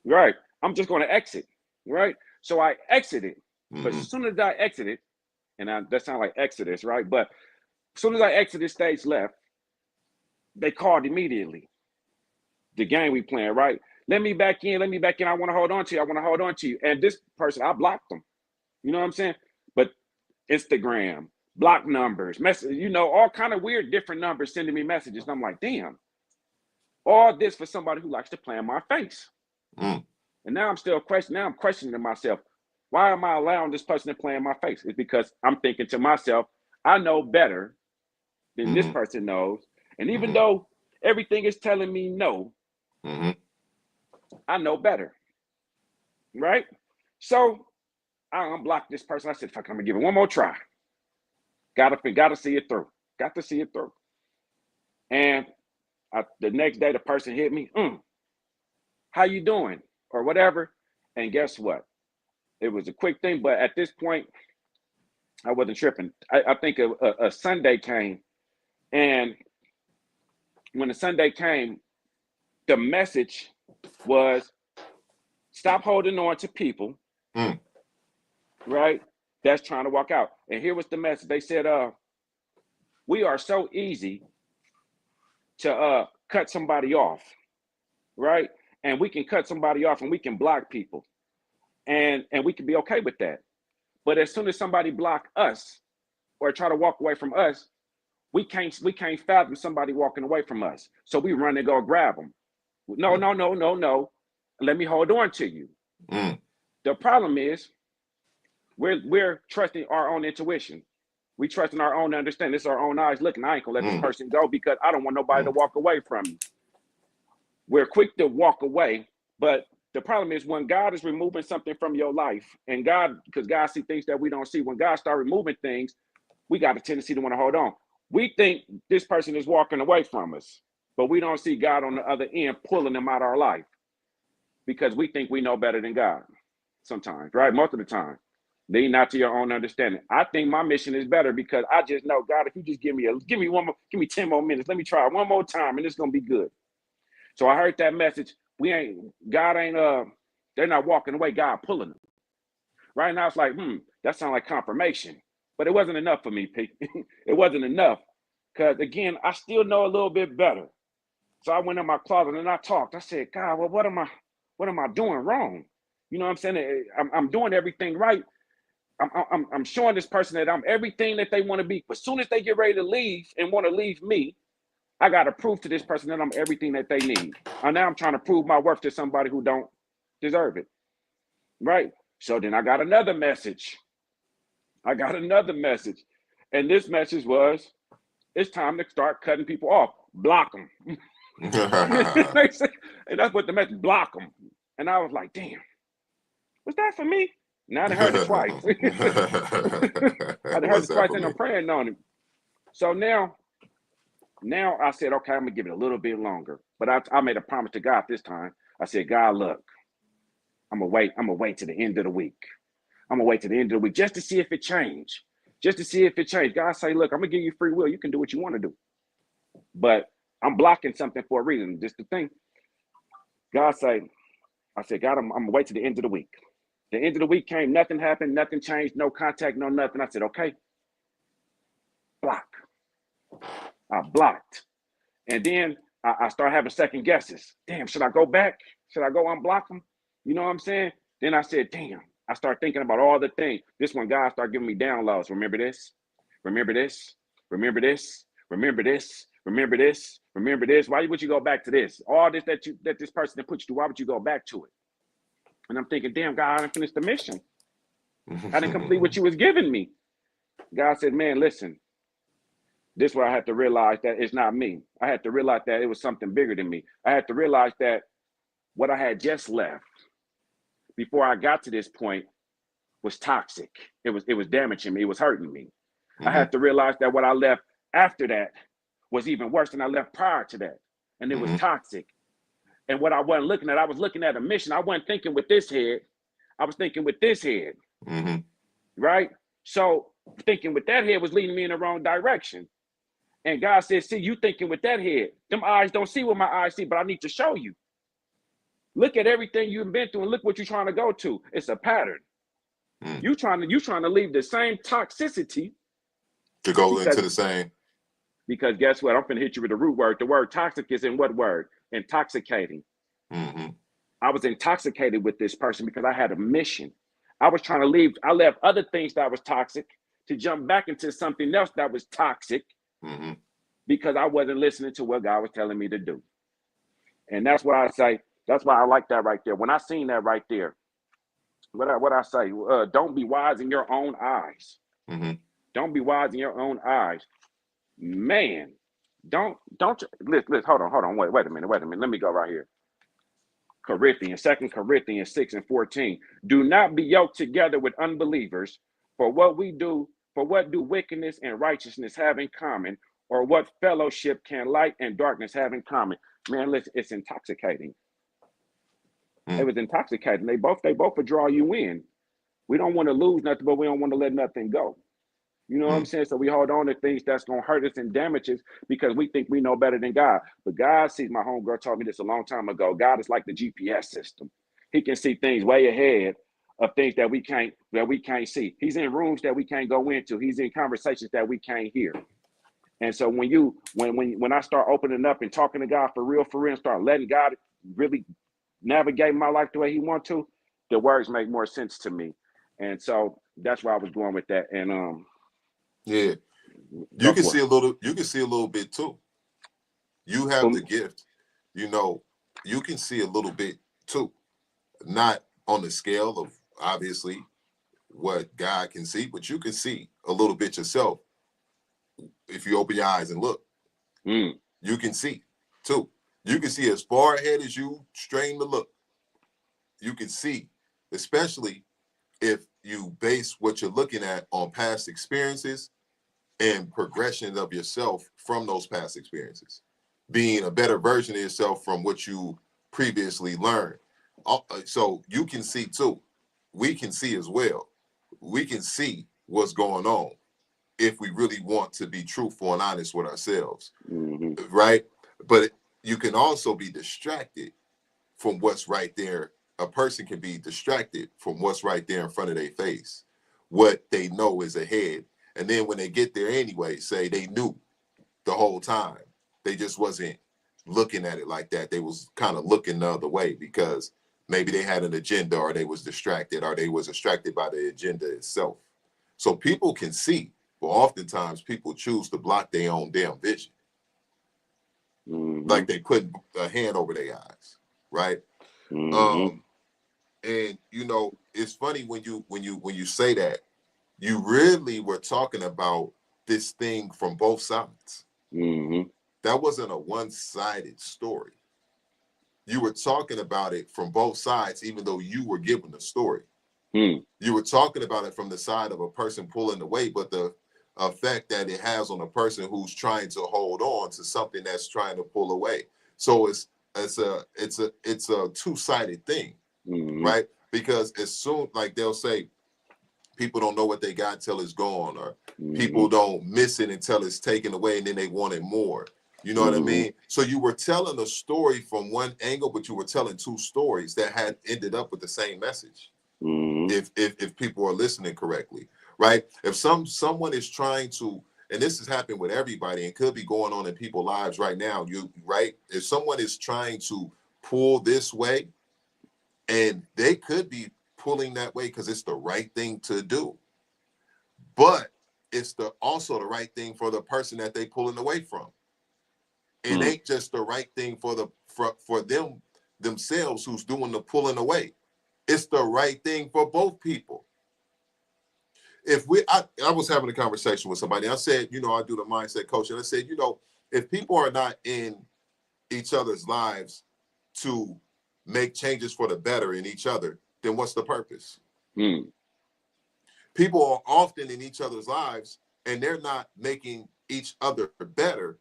[SPEAKER 2] Right. I'm just going to exit. Right. So I exited. But as soon as I exited, and that sounds like Exodus, right? But as soon as I exited stage left, they called immediately. The game we playing, right? Let me back in. Let me back in. I want to hold on to you. I want to hold on to you. And this person, I blocked them. You know what I'm saying? But Instagram, block numbers, message, all kind of weird different numbers sending me messages. And I'm like, damn, all this for somebody who likes to play in my face. And now I'm still questioning. Now I'm questioning myself. Why am I allowing this person to play in my face? It's because I'm thinking to myself, I know better than this person knows. And even though everything is telling me no, I know better. Right? So I unblocked this person. I said, fuck, I'm gonna give it one more try. Gotta see it through. Got to see it through. And the next day, the person hit me. How you doing? Or whatever. And guess what? It was a quick thing, but at this point, I wasn't tripping. I think a Sunday came, and when the Sunday came, the message was stop holding on to people, right? That's trying to walk out. And here was the message. They said, we are so easy to cut somebody off, right? And we can cut somebody off and we can block people. And we can be okay with that. But as soon as somebody block us or try to walk away from us, we can't fathom somebody walking away from us. So we run and go grab them. No, no, no, no, no. Let me hold on to you. The problem is we're trusting our own intuition. We trusting our own understanding. It's our own eyes looking. I ain't gonna let this person go because I don't want nobody to walk away from me. We're quick to walk away, but the problem is when God is removing something from your life, and because God sees things that we don't see. When God starts removing things, we got a tendency to want to hold on. We think this person is walking away from us, but we don't see God on the other end pulling them out of our life because we think we know better than God sometimes, right? Most of the time. Lean not to your own understanding. I think my mission is better because I just know, God, if you just give me 10 more minutes, let me try it one more time and it's gonna be good. So I heard that message. They're not walking away, God pulling them. Right now it's like, that sounds like confirmation. But it wasn't enough for me, Pete. It wasn't enough. Because again, I still know a little bit better. So I went in my closet and I talked. I said, God, well, what am I doing wrong? You know what I'm saying? I'm doing everything right. I'm showing this person that I'm everything that they want to be. But as soon as they get ready to leave and want to leave me, I got to prove to this person that I'm everything that they need. And now I'm trying to prove my worth to somebody who don't deserve it. Right? So then I got another message. And this message was, it's time to start cutting people off. Block them. And that's what the message, block them. And I was like, damn, was that for me? Now I heard it twice. I heard it twice and I'm praying on it. So now I said, okay, I'm gonna give it a little bit longer. But I made a promise to God this time. I said, God, look, I'm gonna wait to the end of the week. I'm gonna wait to the end of the week just to see if it changed. God say, look, I'm gonna give you free will. You can do what you want to do. But I'm blocking something for a reason. Just the thing. I said, God, I'm gonna wait to the end of the week. The end of the week came, nothing happened, nothing changed, no contact, no nothing. I said, okay, block. I blocked. And then I started having second guesses. Damn, should I go back? Should I go unblock them? You know what I'm saying? Then I said, damn. I started thinking about all the things. This one, God started giving me downloads. Remember this? Remember this? Remember this? remember this, remember this, remember this. Why would you go back to this? All this that this person that put you through, why would you go back to it? And I'm thinking, damn, God, I didn't finish the mission. I didn't complete what you was giving me. God said, man, listen, this is where I had to realize that it's not me. I had to realize that it was something bigger than me. I had to realize that what I had just left before I got to this point was toxic. It was damaging me. It was hurting me. I had to realize that what I left after that was even worse than I left prior to that. And it was toxic. And what I wasn't looking at, I was looking at a mission. I wasn't thinking with this head. I was thinking with this head. Right? So thinking with that head was leading me in the wrong direction. And God said, see, you thinking with that head. Them eyes don't see what my eyes see, but I need to show you. Look at everything you've been through and look what you're trying to go to. It's a pattern. You trying to leave the same toxicity
[SPEAKER 1] to go into the same.
[SPEAKER 2] Because guess what? I'm going to hit you with the root word. The word toxic is in what word? Intoxicating. I was intoxicated with this person because I had a mission. I was trying to leave. I left other things that was toxic to jump back into something else that was toxic because I wasn't listening to what God was telling me to do. And that's why I say, that's why I like that right there. When I seen that right there, what I say, don't be wise in your own eyes. Don't be wise in your own eyes. Man, don't, listen, hold on, wait a minute. Let me go right here. 2 Corinthians 6:14. Do not be yoked together with unbelievers, for what do wickedness and righteousness have in common, or what fellowship can light and darkness have in common? Man, listen, it's intoxicating. It was intoxicating. They both would draw you in. We don't want to lose nothing, but we don't want to let nothing go. You know what I'm saying? So we hold on to things that's going to hurt us and damage us because we think we know better than God. But God sees, my homegirl told me this a long time ago. God is like the GPS system. He can see things way ahead of things that we can't see. He's in rooms that we can't go into. He's in conversations that we can't hear. And so when I start opening up and talking to God for real, and start letting God really navigate my life the way he wants to, the words make more sense to me. And so that's where I was going with that. And
[SPEAKER 1] yeah, you can see a little bit too. You have the gift, you can see a little bit too. Not on the scale of obviously what God can see, but you can see a little bit yourself. If you open your eyes and look, you can see too. You can see as far ahead as you strain to look. You can see, especially if you base what you're looking at on past experiences and progression of yourself from those past experiences, being a better version of yourself from what you previously learned. So you can see too. We can see as well. We can see what's going on if we really want to be truthful and honest with ourselves, right? But you can also be distracted from what's right there. A person can be distracted from what's right there in front of their face, what they know is ahead. And then when they get there anyway, say they knew the whole time. They just wasn't looking at it like that. They was kind of looking the other way because maybe they had an agenda or they was distracted or they was distracted by the agenda itself. So people can see, but oftentimes people choose to block their own damn vision. Like they put a hand over their eyes, right? And it's funny when you say that, you really were talking about this thing from both sides. That wasn't a one-sided story. You were talking about it from both sides, even though you were given the story. You were talking about it from the side of a person pulling away, but the effect that it has on a person who's trying to hold on to something that's trying to pull away. So it's a two-sided thing, right? Because as soon, like they'll say, people don't know what they got till it's gone, or people don't miss it until it's taken away and then they want it more. You know what I mean? So you were telling a story from one angle, but you were telling two stories that had ended up with the same message. If people are listening correctly, right? If someone is trying to, and this has happened with everybody and could be going on in people's lives right now, right? If someone is trying to pull this way, and they could be pulling that way because it's the right thing to do, but it's also the right thing for the person that they pulling away from. It ain't just the right thing for them themselves who's doing the pulling away. It's the right thing for both people. I was having a conversation with somebody. I said, I do the mindset coaching. I said, if people are not in each other's lives to make changes for the better in each other, then what's the purpose? People are often in each other's lives and they're not making each other better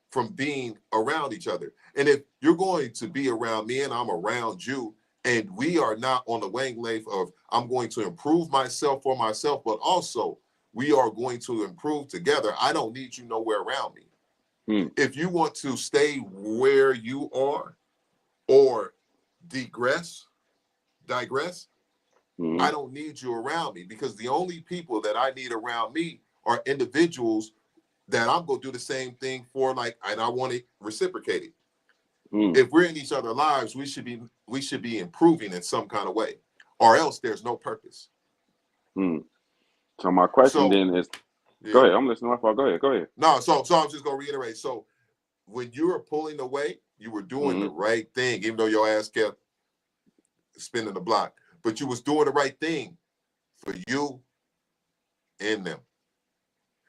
[SPEAKER 1] from being around each other. And if you're going to be around me and I'm around you, and we are not on the wavelength of I'm going to improve myself for myself, but also we are going to improve together, I don't need you nowhere around me. If you want to stay where you are or digress, I don't need you around me, because the only people that I need around me are individuals that I'm going to do the same thing for, and I want it reciprocated. If we're in each other's lives, we should be improving in some kind of way, or else there's no purpose.
[SPEAKER 2] So my question then is, go ahead. I'm listening. My fault. Go ahead.
[SPEAKER 1] No, so I'm just gonna reiterate. So when you were pulling away, you were doing the right thing, even though your ass kept spinning the block. But you was doing the right thing for you and them.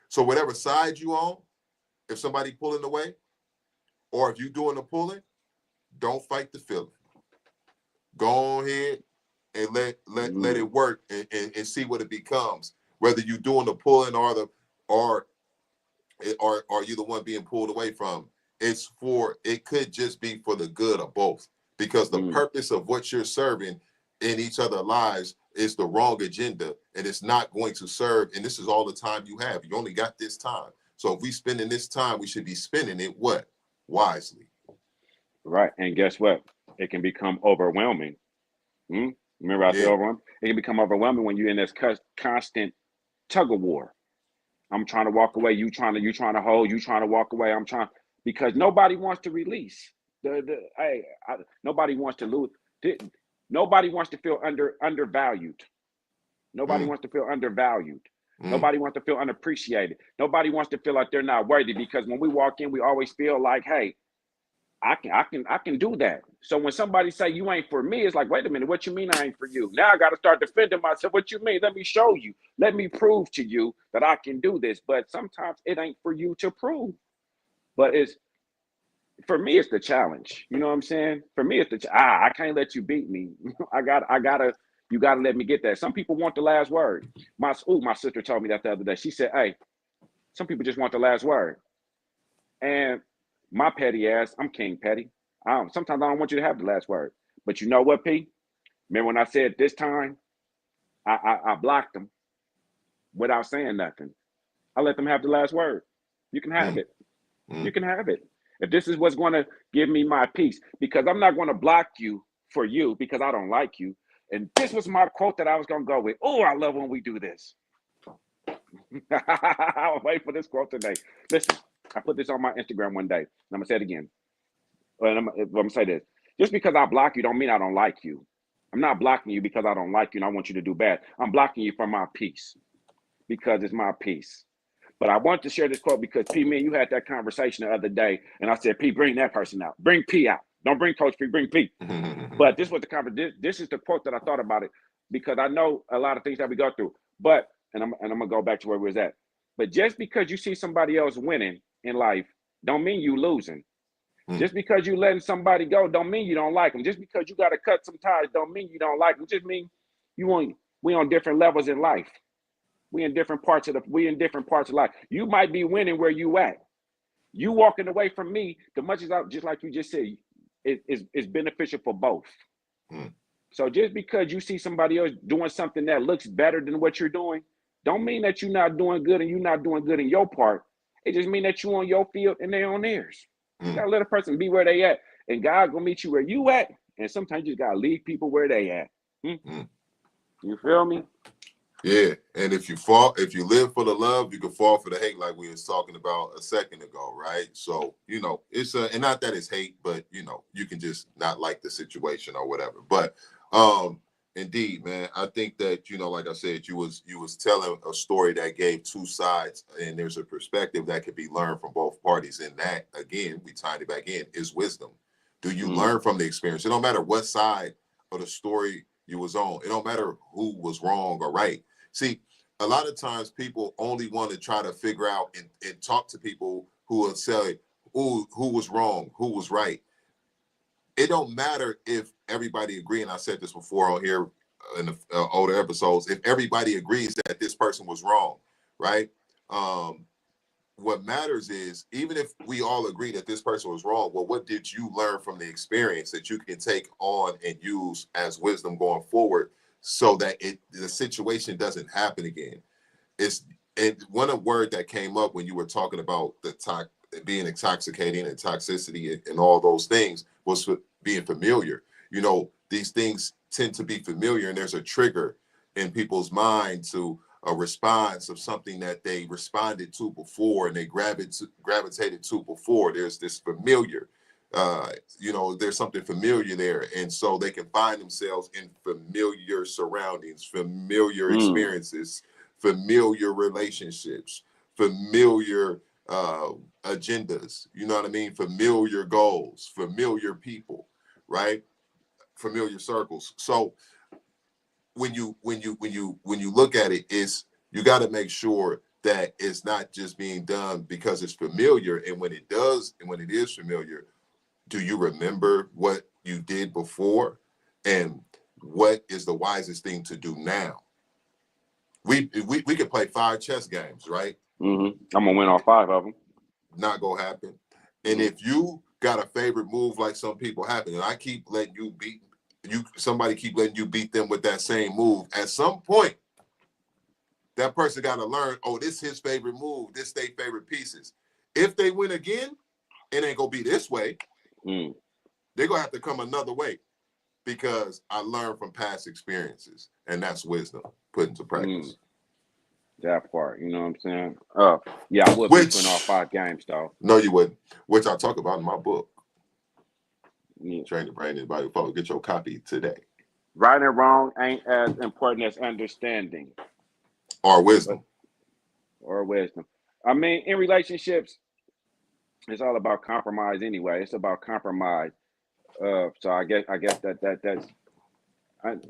[SPEAKER 1] So whatever side you on, if somebody pulling away, or if you doing the pulling, don't fight the feeling. Go ahead and let it work and see what it becomes. Whether you doing the pulling or you the one being pulled away from. It could just be for the good of both, because the purpose of what you're serving in each other's lives is the wrong agenda, and it's not going to serve. And this is all the time you have. You only got this time. So if we spending this time, we should be spending it wisely.
[SPEAKER 2] Right. And guess what? It can become overwhelming. Remember I said overwhelming? It can become overwhelming when you're in this constant tug of war. I'm trying to walk away. You trying to hold. You trying to walk away. I'm trying, because nobody wants to release. Nobody wants to lose. Nobody wants to feel undervalued. Nobody wants to feel undervalued. Nobody wants to feel unappreciated. Nobody wants to feel like they're not worthy, because when we walk in, we always feel like, hey, I can do that. So when somebody say you ain't for me, it's like, wait a minute, what you mean I ain't for you? Now I got to start defending myself. What you mean? Let me show you. Let me prove to you that I can do this. But sometimes it ain't for you to prove. But for me, it's the challenge. You know what I'm saying? For me, it's I can't let you beat me. You gotta let me get that. Some people want the last word. My sister told me that the other day. She said, hey, some people just want the last word. And my petty ass, I'm King Petty. Sometimes I don't want you to have the last word. But you know what, P? Remember when I said this time, I blocked them without saying nothing. I let them have the last word. You can have it. You can have it. If this is what's going to give me my peace, because I'm not going to block you for you because I don't like you. And this was my quote that I was going to go with. Oh, I love when we do this. I was waiting for this quote today. Listen, I put this on my Instagram one day, and I'm going to say it again. I'm going to say this. Just because I block you don't mean I don't like you. I'm not blocking you because I don't like you and I want you to do bad. I'm blocking you for my peace, because it's my peace. But I want to share this quote because P, me and you had that conversation the other day, and I said, P, bring that person out. Bring P out. Don't bring Coach P, bring P. But this was the conversation. This is the quote that I thought about it, because I know a lot of things that we go through. But, and I'm going to go back to where we was at. But just because you see somebody else winning in life, don't mean you losing. Just because you letting somebody go, don't mean you don't like them. Just because you got to cut some ties, don't mean you don't like them. Just mean we on different levels in life. We in different parts of life. You might be winning where you at. You walking away from me, the much as just like you just said, it's beneficial for both. So just because you see somebody else doing something that looks better than what you're doing, don't mean that you're not doing good and you're not doing good in your part. It just means that you on your field and they on theirs. You gotta let a person be where they at, and God gonna meet you where you at. And sometimes you just gotta leave people where they at. You feel me?
[SPEAKER 1] Yeah, and if you live for the love, you can fall for the hate, like we was talking about a second ago, right? So it's and not that it's hate, but you can just not like the situation or whatever. But Indeed, man. I think that, like I said, you was telling a story that gave two sides, and there's a perspective that could be learned from both parties. And that, again, we tied it back in, is wisdom. Do you learn from the experience? It don't matter what side of the story you was on. It don't matter who was wrong or right. See, a lot of times people only want to try to figure out and talk to people who will say, who was wrong, who was right. It don't matter if everybody agree, and I said this before on here in the older episodes, if everybody agrees that this person was wrong, right? What matters is, even if we all agree that this person was wrong, well, what did you learn from the experience that you can take on and use as wisdom going forward so that the situation doesn't happen again? And one word that came up when you were talking about being intoxicating and toxicity and all those things was being familiar. These things tend to be familiar, and there's a trigger in people's mind to a response of something that they responded to before and they gravitated to before. There's this familiar, there's something familiar there. And so they can find themselves in familiar surroundings, familiar experiences, familiar relationships, familiar agendas, you know what I mean? Familiar goals, familiar people, right? Familiar circles. So when you look at it, you got to make sure that it's not just being done because it's familiar. And when it is familiar, do you remember what you did before, and what is the wisest thing to do now? We could play 5 chess games, right?
[SPEAKER 2] I'm gonna win all 5 of them.
[SPEAKER 1] Not gonna happen. And if you got a favorite move, like some people happen, and I keep letting you beat you, somebody keep letting you beat them with that same move, at some point that person got to learn, oh, this is his favorite move, this their favorite pieces. If they win again, it ain't gonna be this way. They're gonna have to come another way, because I learned from past experiences, and that's wisdom put into practice.
[SPEAKER 2] That part, you know what I'm saying? Yeah, I would be putting all 5 games though.
[SPEAKER 1] No, you wouldn't. Which I talk about in my book. Train the brain. Anybody follow? Get your copy today.
[SPEAKER 2] Right and wrong ain't as important as understanding
[SPEAKER 1] or wisdom.
[SPEAKER 2] I mean, in relationships, it's all about compromise anyway. It's about compromise. So I guess that's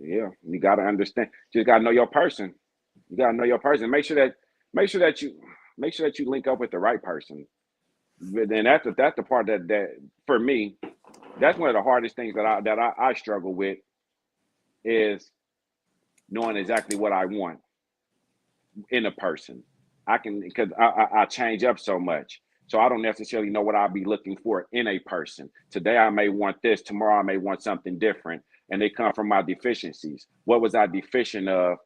[SPEAKER 2] you got to understand. Just got to know your person. You got to know your person. Make sure that you link up with the right person. But then that's the part that for me, that's one of the hardest things that I struggle with, is knowing exactly what I want in a person. Because I change up so much. So I don't necessarily know what I'll be looking for in a person. Today I may want this, tomorrow I may want something different. And they come from my deficiencies. What was I deficient of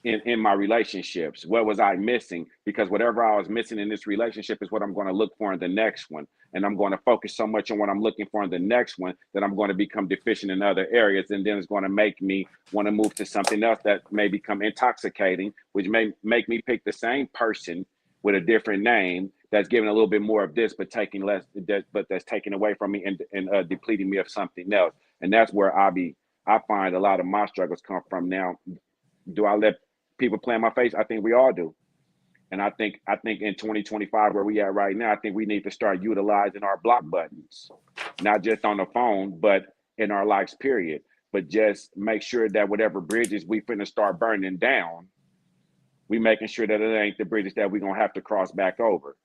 [SPEAKER 2] in my relationships? What was I missing? Because whatever I was missing in this relationship is what I'm going to look for in the next one. And I'm going to focus so much on what I'm looking for in the next one that I'm going to become deficient in other areas. And then it's going to make me want to move to something else that may become intoxicating, which may make me pick the same person with a different name that's giving a little bit more of this, but taking less, but that's taking away from me and depleting me of something else. And that's where I find a lot of my struggles come from now. Do I let people play in my face? I think we all do. And I think in 2025, where we at right now, I think we need to start utilizing our block buttons, not just on the phone, but in our lives, period. But just make sure that whatever bridges we finna start burning down, we making sure that it ain't the bridges that we're gonna have to cross back over.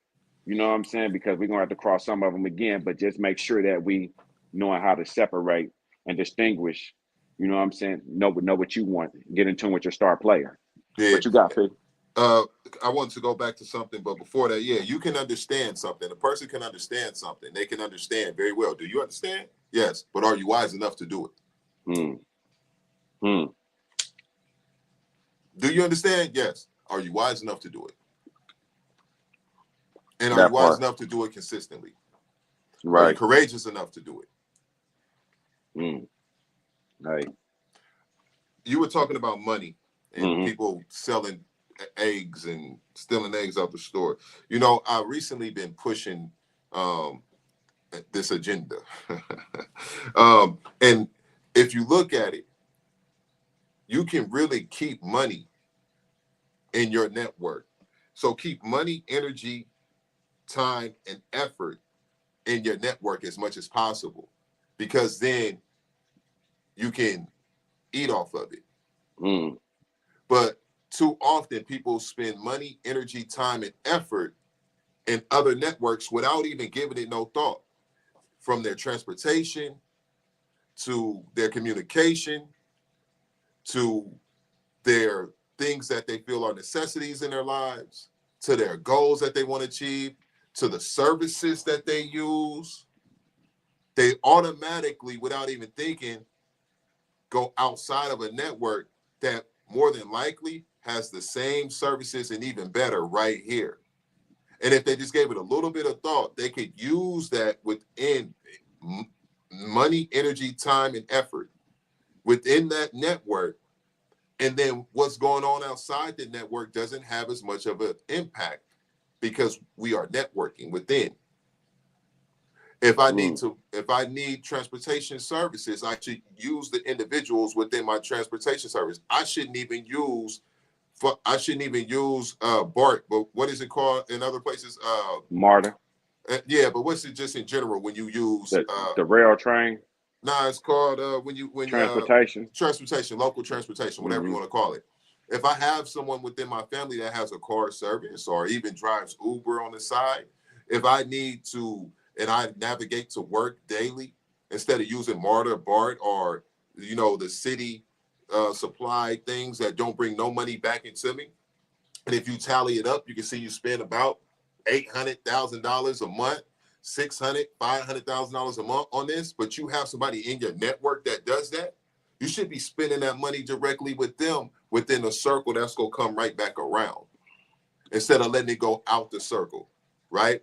[SPEAKER 2] You know what I'm saying? Because we're gonna have to cross some of them again, but just make sure that we knowing how to separate and distinguish. You know what I'm saying? Know what you want. Get in tune with your star player.
[SPEAKER 1] Yeah.
[SPEAKER 2] What you got, Fig?
[SPEAKER 1] I want to go back to something, but before that, you can understand something. A person can understand something. They can understand very well. Do you understand? Yes. But are you wise enough to do it? Do you understand? Yes. Are you wise enough to do it? And are you wise enough to do it consistently? Right. Are you courageous enough to do it?
[SPEAKER 2] Right.
[SPEAKER 1] You were talking about money and people selling eggs and stealing eggs out the store. You know, I've recently been pushing this agenda. And if you look at it, you can really keep money in your network. So keep money, energy, time, and effort in your network as much as possible, because then you can eat off of it.
[SPEAKER 2] Mm.
[SPEAKER 1] But too often people spend money, energy, time, and effort in other networks without even giving it no thought, from their transportation to their communication to their things that they feel are necessities in their lives, to their goals that they want to achieve, to the services that they use. They automatically, without even thinking, go outside of a network that more than likely has the same services and even better right here. And if they just gave it a little bit of thought, they could use that within money, energy, time, and effort within that network. And then what's going on outside the network doesn't have as much of an impact because we are networking within. If I need transportation services, I should use the individuals within my transportation service. I shouldn't even use BART, but what is it called in other places?
[SPEAKER 2] MARTA.
[SPEAKER 1] Yeah, but what's it just in general when you use
[SPEAKER 2] the rail train?
[SPEAKER 1] Nah, it's called
[SPEAKER 2] transportation.
[SPEAKER 1] Transportation, local transportation, whatever you want to call it. If I have someone within my family that has a car service or even drives Uber on the side, if I need to and I navigate to work daily instead of using MARTA, BART, or the city supply things that don't bring no money back into me. And if you tally it up, you can see you spend about $800,000 a month, $500,000 a month on this, but you have somebody in your network that does that. You should be spending that money directly with them within a circle that's going to come right back around instead of letting it go out the circle, right?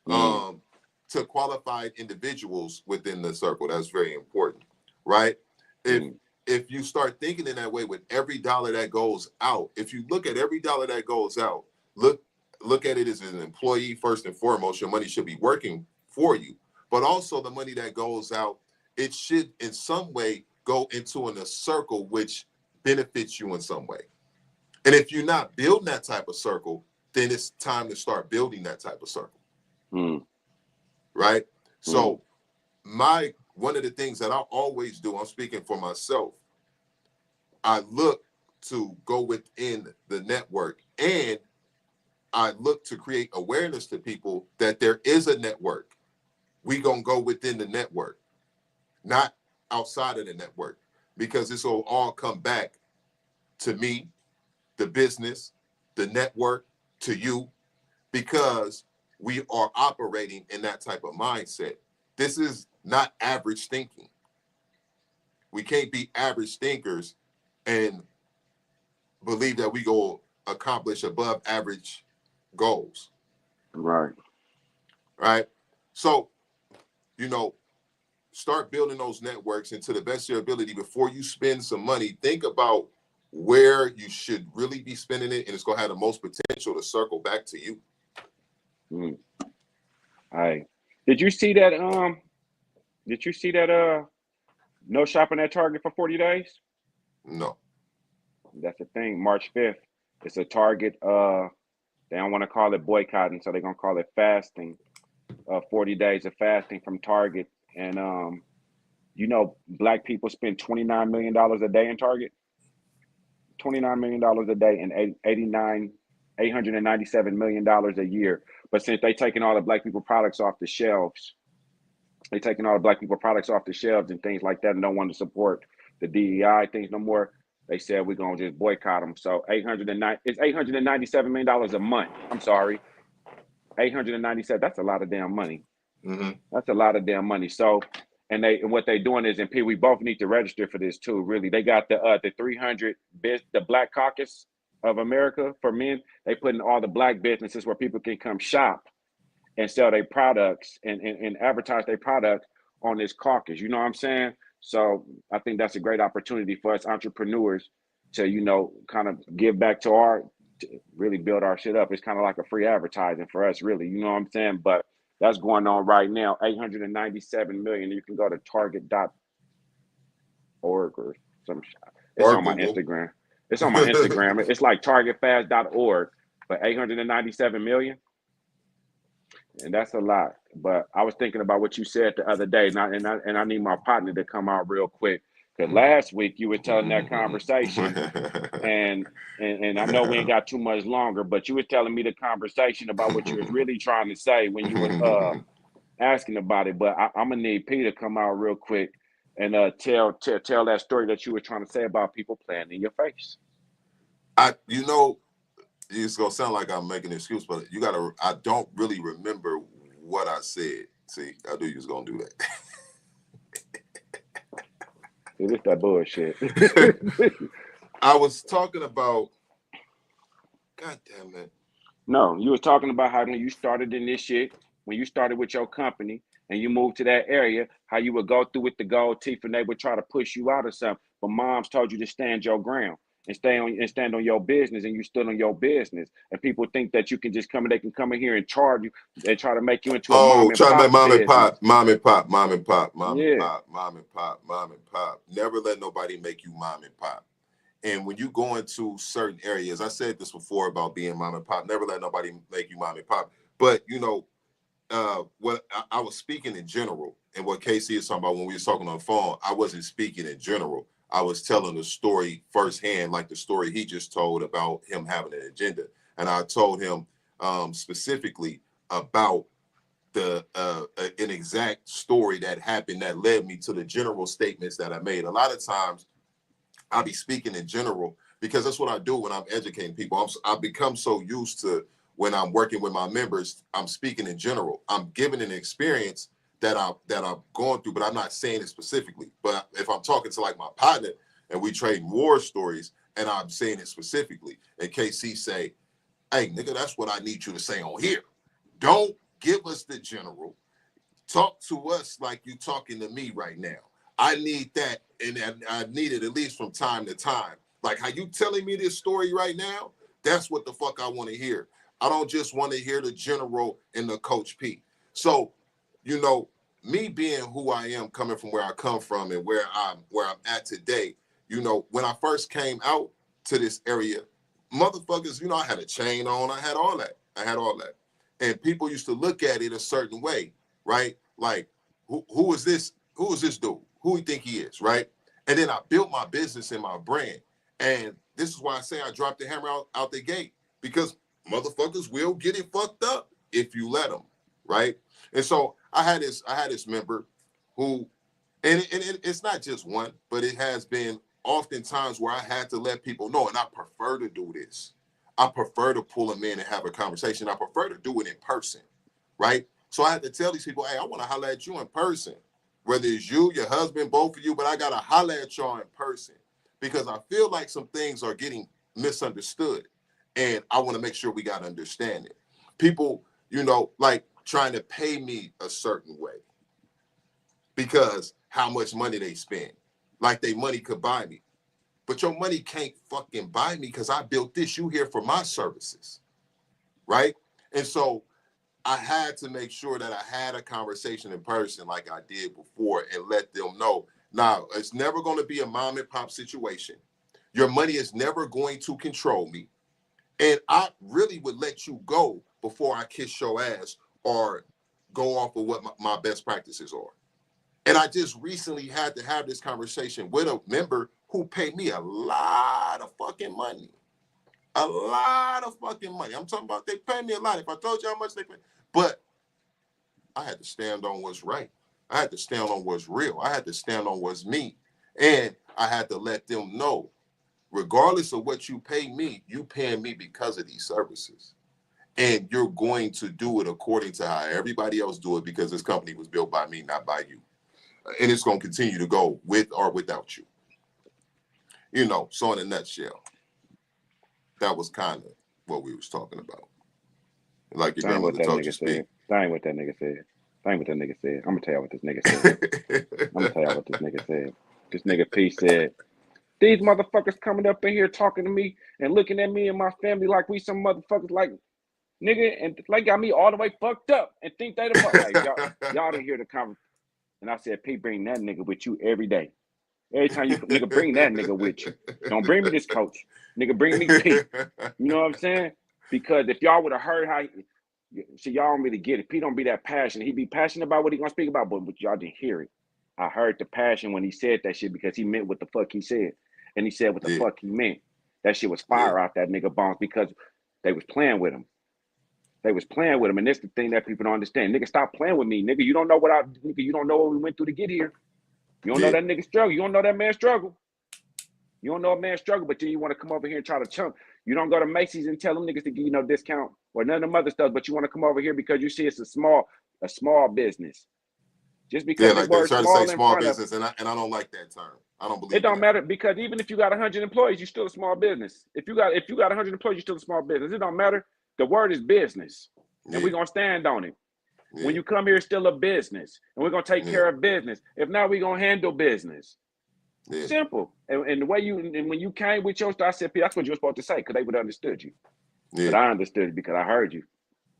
[SPEAKER 1] To qualified individuals within the circle, that's very important, right? If you start thinking in that way with every dollar that goes out, if you look at every dollar that goes out, look at it as an employee first and foremost. Your money should be working for you, but also the money that goes out, it should in some way go into a circle which benefits you in some way. And if you're not building that type of circle, then it's time to start building that type of circle. Right? So one of the things that I always do, I'm speaking for myself, I look to go within the network and I look to create awareness to people that there is a network. We gonna go within the network, not outside of the network, because this will all come back to me, the business, the network, to you, because we are operating in that type of mindset. This is not average thinking. We can't be average thinkers and believe that we go accomplish above average goals.
[SPEAKER 2] Right.
[SPEAKER 1] So, start building those networks, and to the best of your ability, before you spend some money, think about where you should really be spending it, and it's going to have the most potential to circle back to you.
[SPEAKER 2] Did you see that? No shopping at Target for 40 days?
[SPEAKER 1] No.
[SPEAKER 2] That's the thing. March 5th. It's a Target. They don't want to call it boycotting, so they're gonna call it fasting. 40 days of fasting from Target, and Black people spend $29 million a day in Target. $29 million a day and $897 million a year. But since they taking all the Black people products off the shelves, and things like that, and don't want to support the DEI things no more, they said we're gonna just boycott them. So it's $897 million a month. I'm sorry, 897. That's a lot of damn money. That's a lot of damn money. So, and what they doing is, and P, we both need to register for this too. Really, they got the 300 the Black Caucus of America for men. They put in all the Black businesses where people can come shop and sell their products and advertise their product on this caucus. You know what I'm saying? So I think that's a great opportunity for us entrepreneurs to, kind of give back to really build our shit up. It's kind of like a free advertising for us, really. You know what I'm saying? But that's going on right now. 897 million. You can go to target.org org or some shit. It's on my Instagram. It's on my Instagram. It's like targetfast.org for 897 million. And that's a lot. But I was thinking about what you said the other day, and I need my partner to come out real quick. Because last week you were telling that conversation, and I know we ain't got too much longer, but you were telling me the conversation about what you was really trying to say when you was asking about it. But I'm gonna need P to come out real quick and tell that story that you were trying to say about people playing in your face.
[SPEAKER 1] You know, it's gonna sound like I'm making an excuse, but I don't really remember what I said. See, I knew you was gonna do that.
[SPEAKER 2] It's that bullshit.
[SPEAKER 1] I was talking about, God damn it.
[SPEAKER 2] No, you were talking about how when you started in this shit, when you started with your company and you moved to that area, how you would go through with the gold teeth and they would try to push you out of something. But moms told you to stand your ground and stand on your business, and you stood on your business. And people think that you can just come and they can come in here and charge you and try to make you into a mom and
[SPEAKER 1] try to make
[SPEAKER 2] pop
[SPEAKER 1] mom
[SPEAKER 2] business.
[SPEAKER 1] and pop. Never let nobody make you mom and pop. And when you go into certain areas, I said this before about being mom and pop, never let nobody make you mom and pop. But, you know, what I was speaking in general, and what KC is talking about when we were talking on the phone, I wasn't speaking in general. I was telling the story firsthand, like the story he just told about him having an agenda. And I told him specifically about an exact story that happened that led me to the general statements that I made. A lot of times I'll be speaking in general because that's what I do when I'm educating people. I've become so used to when I'm working with my members, I'm speaking in general. I'm giving an experience that I'm going through, but I'm not saying it specifically. But if I'm talking to like my partner and we trade war stories and I'm saying it specifically, and KC say, hey, nigga, that's what I need you to say on here. Don't give us the general. Talk to us like you talking to me right now. I need that, and I need it at least from time to time. Like how you telling me this story right now, that's what the fuck I want to hear. I don't just want to hear the general and the Coach P. So, you know, me being who I am, coming from where I come from and where I'm at today, you know, when I first came out to this area, motherfuckers, you know, I had a chain on, I had all that. And people used to look at it a certain way, right? Like, who is this? Who is this dude? Who he think he is, right? And then I built my business and my brand. And this is why I say I dropped the hammer out the gate, because motherfuckers will get it fucked up if you let them, right? And so I had this member who, and it's not just one, but it has been oftentimes where I had to let people know, and I prefer to do this. I prefer to pull them in and have a conversation. I prefer to do it in person, right? So I had to tell these people, hey, I want to holler at you in person, whether it's you, your husband, both of you, but I got to holler at y'all in person because I feel like some things are getting misunderstood. And I want to make sure we got to understand it. People, you know, like trying to pay me a certain way because how much money they spend, like they money could buy me. But your money can't fucking buy me because I built this. You here for my services, right? And so I had to make sure that I had a conversation in person like I did before and let them know, now, it's never going to be a mom and pop situation. Your money is never going to control me. And I really would let you go before I kiss your ass or go off of what my best practices are. And I just recently had to have this conversation with a member who paid me a lot of fucking money. A lot of fucking money. I'm talking about they pay me a lot. If I told you how much they pay, but I had to stand on what's right. I had to stand on what's real. I had to stand on what's me. And I had to let them know, regardless of what you pay me, you paying me because of these services. And you're going to do it according to how everybody else do it because this company was built by me, not by you. And it's going to continue to go with or without you. You know, so in a nutshell, that was kind of what we was talking about. Like your grandmother told you to speak.
[SPEAKER 2] That ain't what that nigga said. I'm gonna tell you what this nigga said. This nigga P said, these motherfuckers coming up in here talking to me and looking at me and my family like we some motherfuckers like nigga, and like got me all the way fucked up and think they the fuck like y'all didn't hear the conversation. And I said, P, bring that nigga with you every day. Every time you nigga bring that nigga with you. Don't bring me this coach. Nigga, bring me P. You know what I'm saying? Because if y'all would have heard how see, y'all don't really get it. P don't be that passionate. He be passionate about what he gonna speak about, but y'all didn't hear it. I heard the passion when he said that shit because he meant what the fuck he said. And he said what the fuck he meant. That shit was fire out that nigga bones because they was playing with him. They was playing with him. And that's the thing that people don't understand. Nigga, stop playing with me. Nigga, you don't know nigga, you don't know what we went through to get here. You don't know that nigga struggle. You don't know that man struggle. You don't know a man struggle, but then you want to come over here and try to chump. You don't go to Macy's and tell them niggas to give you no discount or none of them other stuff, but you want to come over here because you see it's a small business. Just because
[SPEAKER 1] like
[SPEAKER 2] the word
[SPEAKER 1] they try to
[SPEAKER 2] small
[SPEAKER 1] say
[SPEAKER 2] in
[SPEAKER 1] small
[SPEAKER 2] front
[SPEAKER 1] business,
[SPEAKER 2] of,
[SPEAKER 1] and I don't like that term. I don't believe
[SPEAKER 2] it don't
[SPEAKER 1] that.
[SPEAKER 2] matter because even if you got 100 employees, you're still a small business. If you got 100 employees, you're still a small business. It don't matter. The word is business, and we're gonna stand on it. When you come here, it's still a business, and we're gonna take care of business. If not, we're gonna handle business. Simple. And the way when you came with your stuff, I said, that's what you were supposed to say, because they would have understood you. But I understood it because I heard you.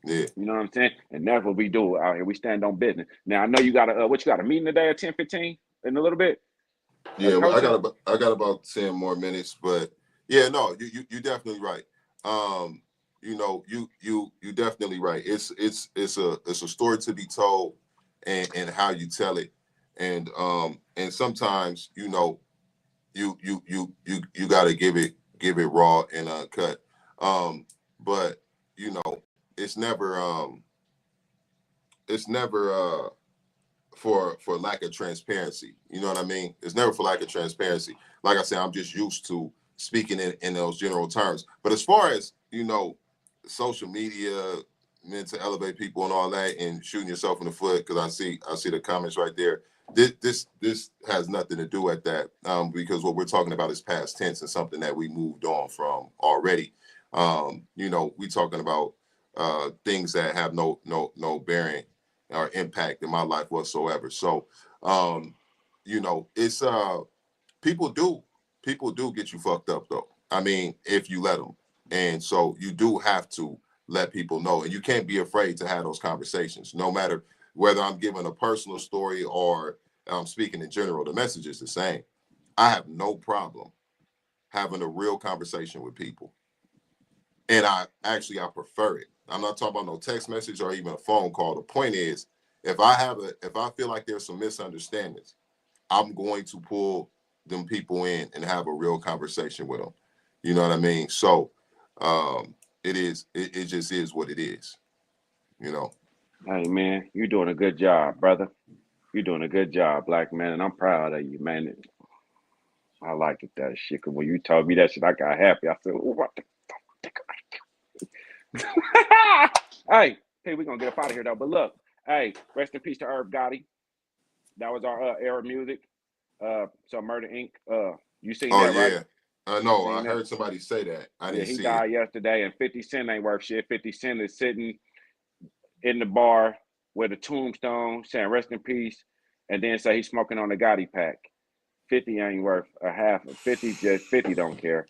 [SPEAKER 2] You know what I'm saying? And that's what we do out here. We stand on business. Now I know you got a meeting today at 10:15 in a little bit.
[SPEAKER 1] Yeah, well, I got about 10 more minutes, but yeah, no, you definitely right. You know, you definitely right. It's a story to be told, and how you tell it, and sometimes, you know, you got to give it raw and uncut. But you know, it's never for lack of transparency. You know what I mean? It's never for lack of transparency. Like I said, I'm just used to speaking in those general terms. But as far as, you know, social media meant to elevate people and all that, and shooting yourself in the foot, because I see the comments right there. This has nothing to do with that, because what we're talking about is past tense and something that we moved on from already. You know, we talking about things that have no bearing or impact in my life whatsoever. So, you know, it's people do get you fucked up though. I mean, if you let them, and so you do have to let people know, and you can't be afraid to have those conversations, no matter whether I'm giving a personal story or I'm speaking in general. The message is the same. I have no problem having a real conversation with people, and I prefer it. I'm not talking about no text message or even a phone call. The point is, if I feel like there's some misunderstandings, I'm going to pull them people in and have a real conversation with them. You know what I mean? So it just is what it is, you know.
[SPEAKER 2] Hey man, you're doing a good job, brother. You're doing a good job, black man, and I'm proud of you, man. I like it, that shit. Cause when you told me that shit, I got happy. I said, "Oh, what the fuck?" Hey, we're gonna get up out of here though. But look, hey, rest in peace to Herb Gotti. That was our era music. So Murder Inc. You seen that, right?
[SPEAKER 1] No, I heard somebody say that. I didn't see it.
[SPEAKER 2] He died yesterday, and 50 Cent ain't worth shit. 50 Cent is sitting in the bar with a tombstone saying rest in peace, and then say he's smoking on the Gotti pack. 50 ain't worth a half. 50 just 50 don't care.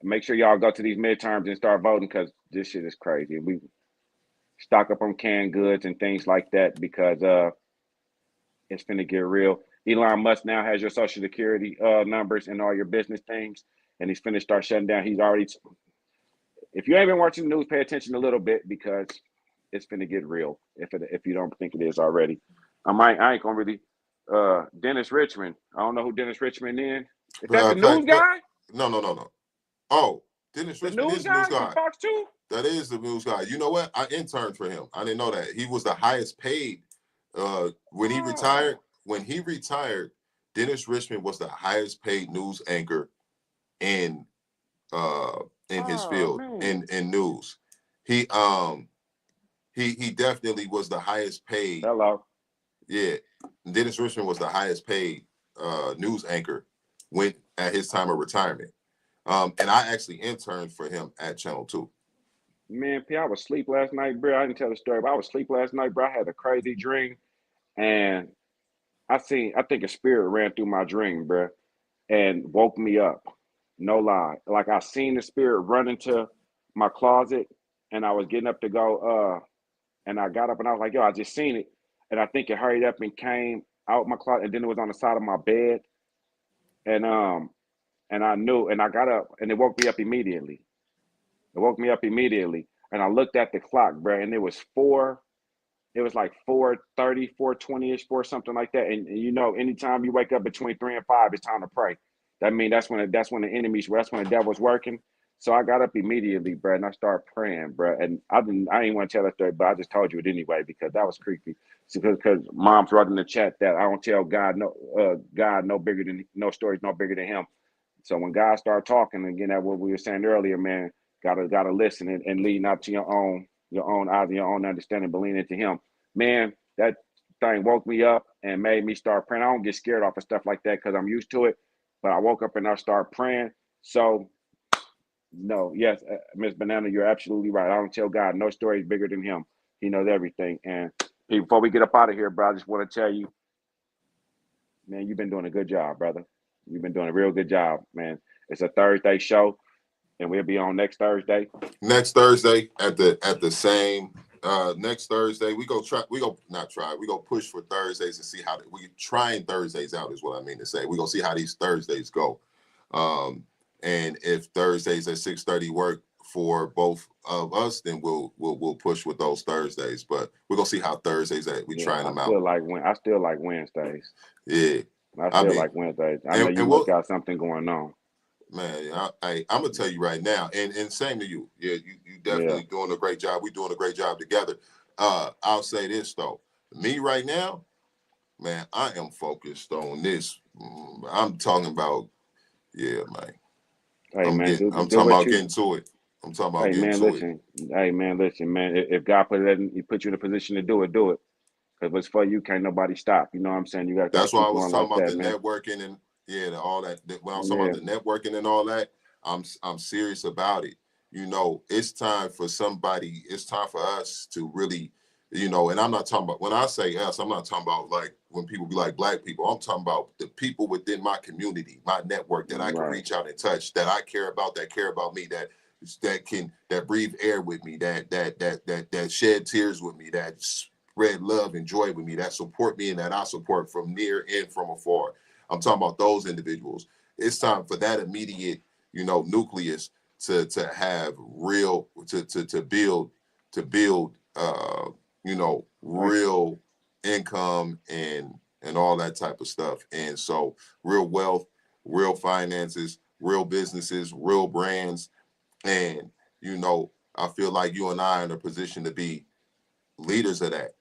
[SPEAKER 2] Make sure y'all go to these midterms and start voting, because this shit is crazy. We stock up on canned goods and things like that, because it's finna get real. Elon Musk now has your social security numbers and all your business things, and he's finna start shutting down. He's already. If you ain't been watching the news, pay attention a little bit, because it's finna get real. If you don't think it is already, I ain't gonna really. Dennis Richmond. I don't know who Dennis Richmond is. Is that the news guy?
[SPEAKER 1] No. Oh, Dennis Richmond is the news guy.
[SPEAKER 2] Fox 2?
[SPEAKER 1] That is the news guy. You know what? I interned for him. I didn't know that. He was the highest paid when he retired. When he retired, Dennis Richmond was the highest paid news anchor in his field, in news. He definitely was the highest paid.
[SPEAKER 2] Hello.
[SPEAKER 1] Yeah. Dennis Richmond was the highest paid news anchor at his time of retirement. And I actually interned for him at Channel 2.
[SPEAKER 2] Man, P, I was asleep last night, bro. I didn't tell the story, but I was asleep last night, bro. I had a crazy dream, and I think a spirit ran through my dream, bro, and woke me up. No lie. Like, I seen the spirit run into my closet, and I was getting up to go, and I got up and I was like, yo, I just seen it. And I think it hurried up and came out my closet, and then it was on the side of my bed, and I knew, and I got up, and it woke me up immediately. It woke me up immediately, and I looked at the clock, bro, and it was four. It was like 4:30, 4:20ish, four something like that. And you know, anytime you wake up between 3 and 5, it's time to pray. That means that's when the enemies, that's when the devil's working. So I got up immediately, bro, and I started praying, bro. And I didn't want to tell that story, but I just told you it anyway because that was creepy. Because mom's wrote in the chat that I don't tell God no bigger than no stories no bigger than him. So when God started talking again, that what we were saying earlier, man, gotta listen and lead not to your own eyes and your own understanding, but lean into him. Man, that thing woke me up and made me start praying. I don't get scared off of stuff like that because I'm used to it. But I woke up and I started praying. So no, yes, Miss Banana, you're absolutely right. I don't tell God no story is bigger than him. He knows everything. And before we get up out of here, bro, I just want to tell you, man, you've been doing a good job, brother. You've been doing a real good job, man. It's a Thursday show, and we'll be on next Thursday.
[SPEAKER 1] Next Thursday at the same next Thursday we go push for Thursdays and see how we trying Thursdays out is what I mean to say. We're gonna see how these Thursdays go. And if Thursdays at 6:30 work for both of us, then we'll push with those Thursdays. But we're gonna see how Thursdays at we trying them out.
[SPEAKER 2] I still like Wednesdays.
[SPEAKER 1] Yeah.
[SPEAKER 2] I mean, like Wednesdays. I know you must got something going on.
[SPEAKER 1] Man, I'm gonna tell you right now, and same to you. Yeah, you definitely doing a great job. We're doing a great job together. I'll say this though, me right now, man, I am focused on this. I'm talking about, yeah, man.
[SPEAKER 2] Hey,
[SPEAKER 1] I'm talking about getting to it. I'm talking about getting to it.
[SPEAKER 2] Hey, man, listen, man. If God put you in a position to do it, do it. Because what's for you, can't nobody stop. You know what I'm saying? You got to
[SPEAKER 1] That's why
[SPEAKER 2] keep
[SPEAKER 1] I was
[SPEAKER 2] going
[SPEAKER 1] talking
[SPEAKER 2] like
[SPEAKER 1] about
[SPEAKER 2] that,
[SPEAKER 1] the
[SPEAKER 2] man.
[SPEAKER 1] networking and all that. When I was talking about the networking and all that, I'm serious about it. You know, it's time for somebody. It's time for us to really, you know. And I'm not talking about, when I say us, I'm not talking about like when people be like black people. I'm talking about the people within my community, my network that I can reach out and touch, that I care about, that care about me, that breathe air with me, that shed tears with me, that spread love and joy with me, that support me and that I support from near and from afar. I'm talking about those individuals. It's time for that immediate, you know, nucleus to have real to build you know, real income and all that type of stuff. And so real wealth, real finances, real businesses, real brands. And you know, I feel like you and I are in a position to be leaders of that.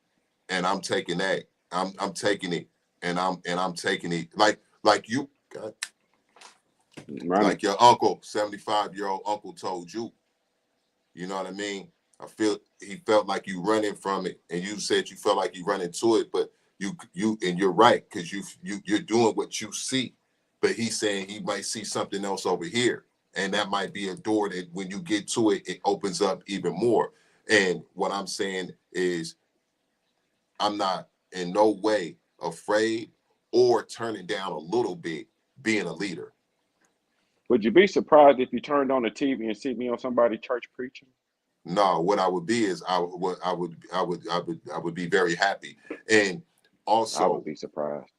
[SPEAKER 1] And I'm taking that. I'm taking it, and I'm taking it like you, God, like your uncle, 75-year-old uncle told you. You know what I mean? He felt like you running from it, and you said you felt like you run into it, but you and you're right, because you're doing what you see. But he's saying he might see something else over here, and that might be a door that when you get to it, it opens up even more. And what I'm saying is, I'm not in no way afraid or turning down a little bit being a leader.
[SPEAKER 2] Would you be surprised if you turned on the TV and see me on somebody's church preaching?
[SPEAKER 1] No, what I would be is I would be very happy. And also
[SPEAKER 2] I would be surprised.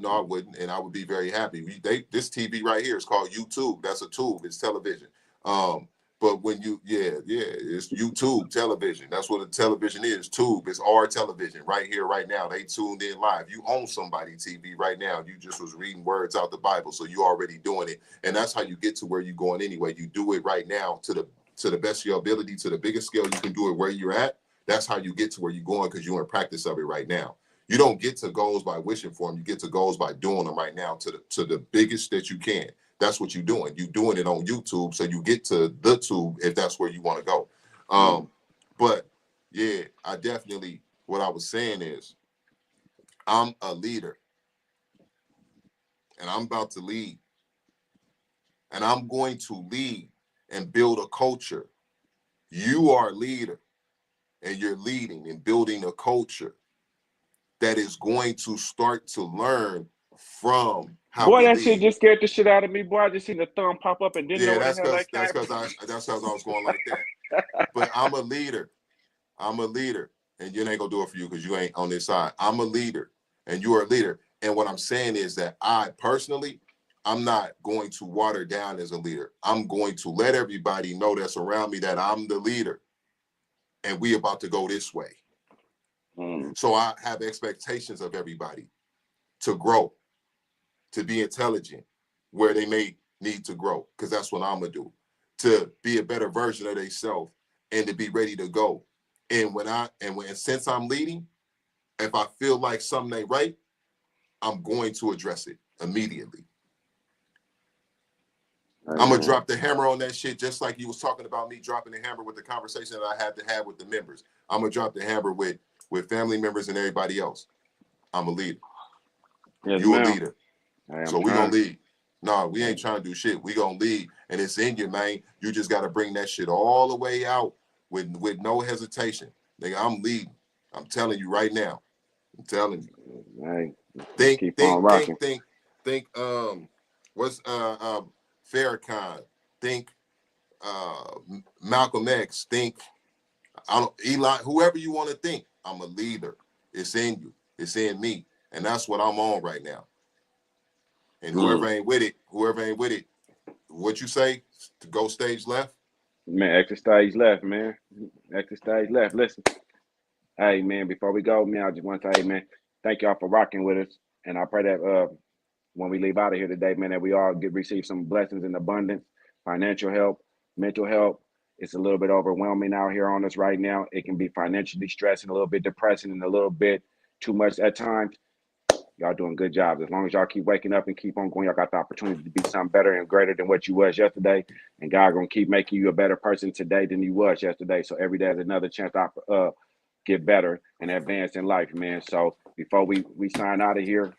[SPEAKER 1] No, I wouldn't, and I would be very happy. This TV right here is called YouTube. That's a tube. It's television. But when it's YouTube television. That's what a television is. Tube. It's our television right here, right now. They tuned in live. You own somebody TV right now. You just was reading words out the Bible, so you already doing it, and that's how you get to where you're going anyway. You do it right now to the best of your ability, to the biggest scale you can do it where you're at. That's how you get to where you're going, because you're in practice of it right now. You don't get to goals by wishing for them. You get to goals by doing them right now to the biggest that you can. That's what you're doing. You're doing it on YouTube, so you get to the tube if that's where you want to go. But yeah, I definitely, what I was saying is, I'm a leader, and I'm about to lead, and I'm going to lead and build a culture. You are a leader, and you're leading and building a culture that is going to start to learn from how
[SPEAKER 2] Boy,
[SPEAKER 1] we
[SPEAKER 2] that shit
[SPEAKER 1] lead.
[SPEAKER 2] just scared the shit out of me. Boy, I just seen the thumb pop up and didn't know where the hell that came from.
[SPEAKER 1] That's because I was going like that. But I'm a leader. I'm a leader. And you ain't gonna do it for you because you ain't on this side. I'm a leader, and you are a leader. And what I'm saying is that I personally, I'm not going to water down as a leader. I'm going to let everybody know that's around me that I'm the leader and we about to go this way. So I have expectations of everybody to grow, to be intelligent where they may need to grow, because that's what I'm going to do, to be a better version of themselves and to be ready to go. And since I'm leading, if I feel like something ain't right, I'm going to address it immediately. I'm going to drop the hammer on that shit, just like you was talking about me dropping the hammer with the conversation that I had to have with the members. I'm going to drop the hammer with family members and everybody else. I'm a leader. Yes, you a leader. So we going to lead. No, we ain't trying to do shit. We going to lead. And it's in you, man. You just got to bring that shit all the way out with no hesitation. Nigga, I'm leading. I'm telling you right now. I'm telling you.
[SPEAKER 2] Right.
[SPEAKER 1] Think, what's Farrakhan, think Malcolm X, think Eli, whoever you want to think. I'm a leader. It's in you. It's in me. And that's what I'm on right now. And whoever ain't with it, what you say? To go stage left?
[SPEAKER 2] Man, extra stage left, man. Extra stage left. Listen. Hey, man, before we go, man, I just want to say, hey, man, thank y'all for rocking with us. And I pray that when we leave out of here today, man, that we all receive some blessings in abundance, financial help, mental help. It's a little bit overwhelming out here on us right now. It can be financially stressing, a little bit depressing, and a little bit too much at times. Y'all doing good jobs. As long as y'all keep waking up and keep on going, y'all got the opportunity to be something better and greater than what you was yesterday. And God gonna keep making you a better person today than you was yesterday. So every day is another chance to get better and advance in life, man. So before we sign out of here,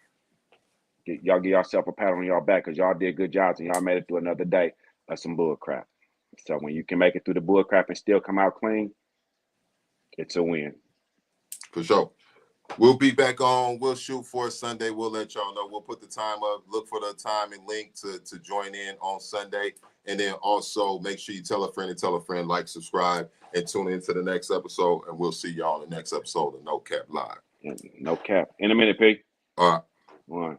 [SPEAKER 2] y'all give yourself a pat on y'all back, because y'all did good jobs and y'all made it through another day of some bull crap. So when you can make it through the bull crap and still come out clean, it's a win.
[SPEAKER 1] For sure. We'll be back on. We'll shoot for Sunday. We'll let y'all know. We'll put the time up. Look for the time and link to join in on Sunday. And then also make sure you tell a friend, like, subscribe, and tune into the next episode. And we'll see y'all in the next episode of No Cap Live.
[SPEAKER 2] No cap. In a minute, P.
[SPEAKER 1] All right.
[SPEAKER 2] One.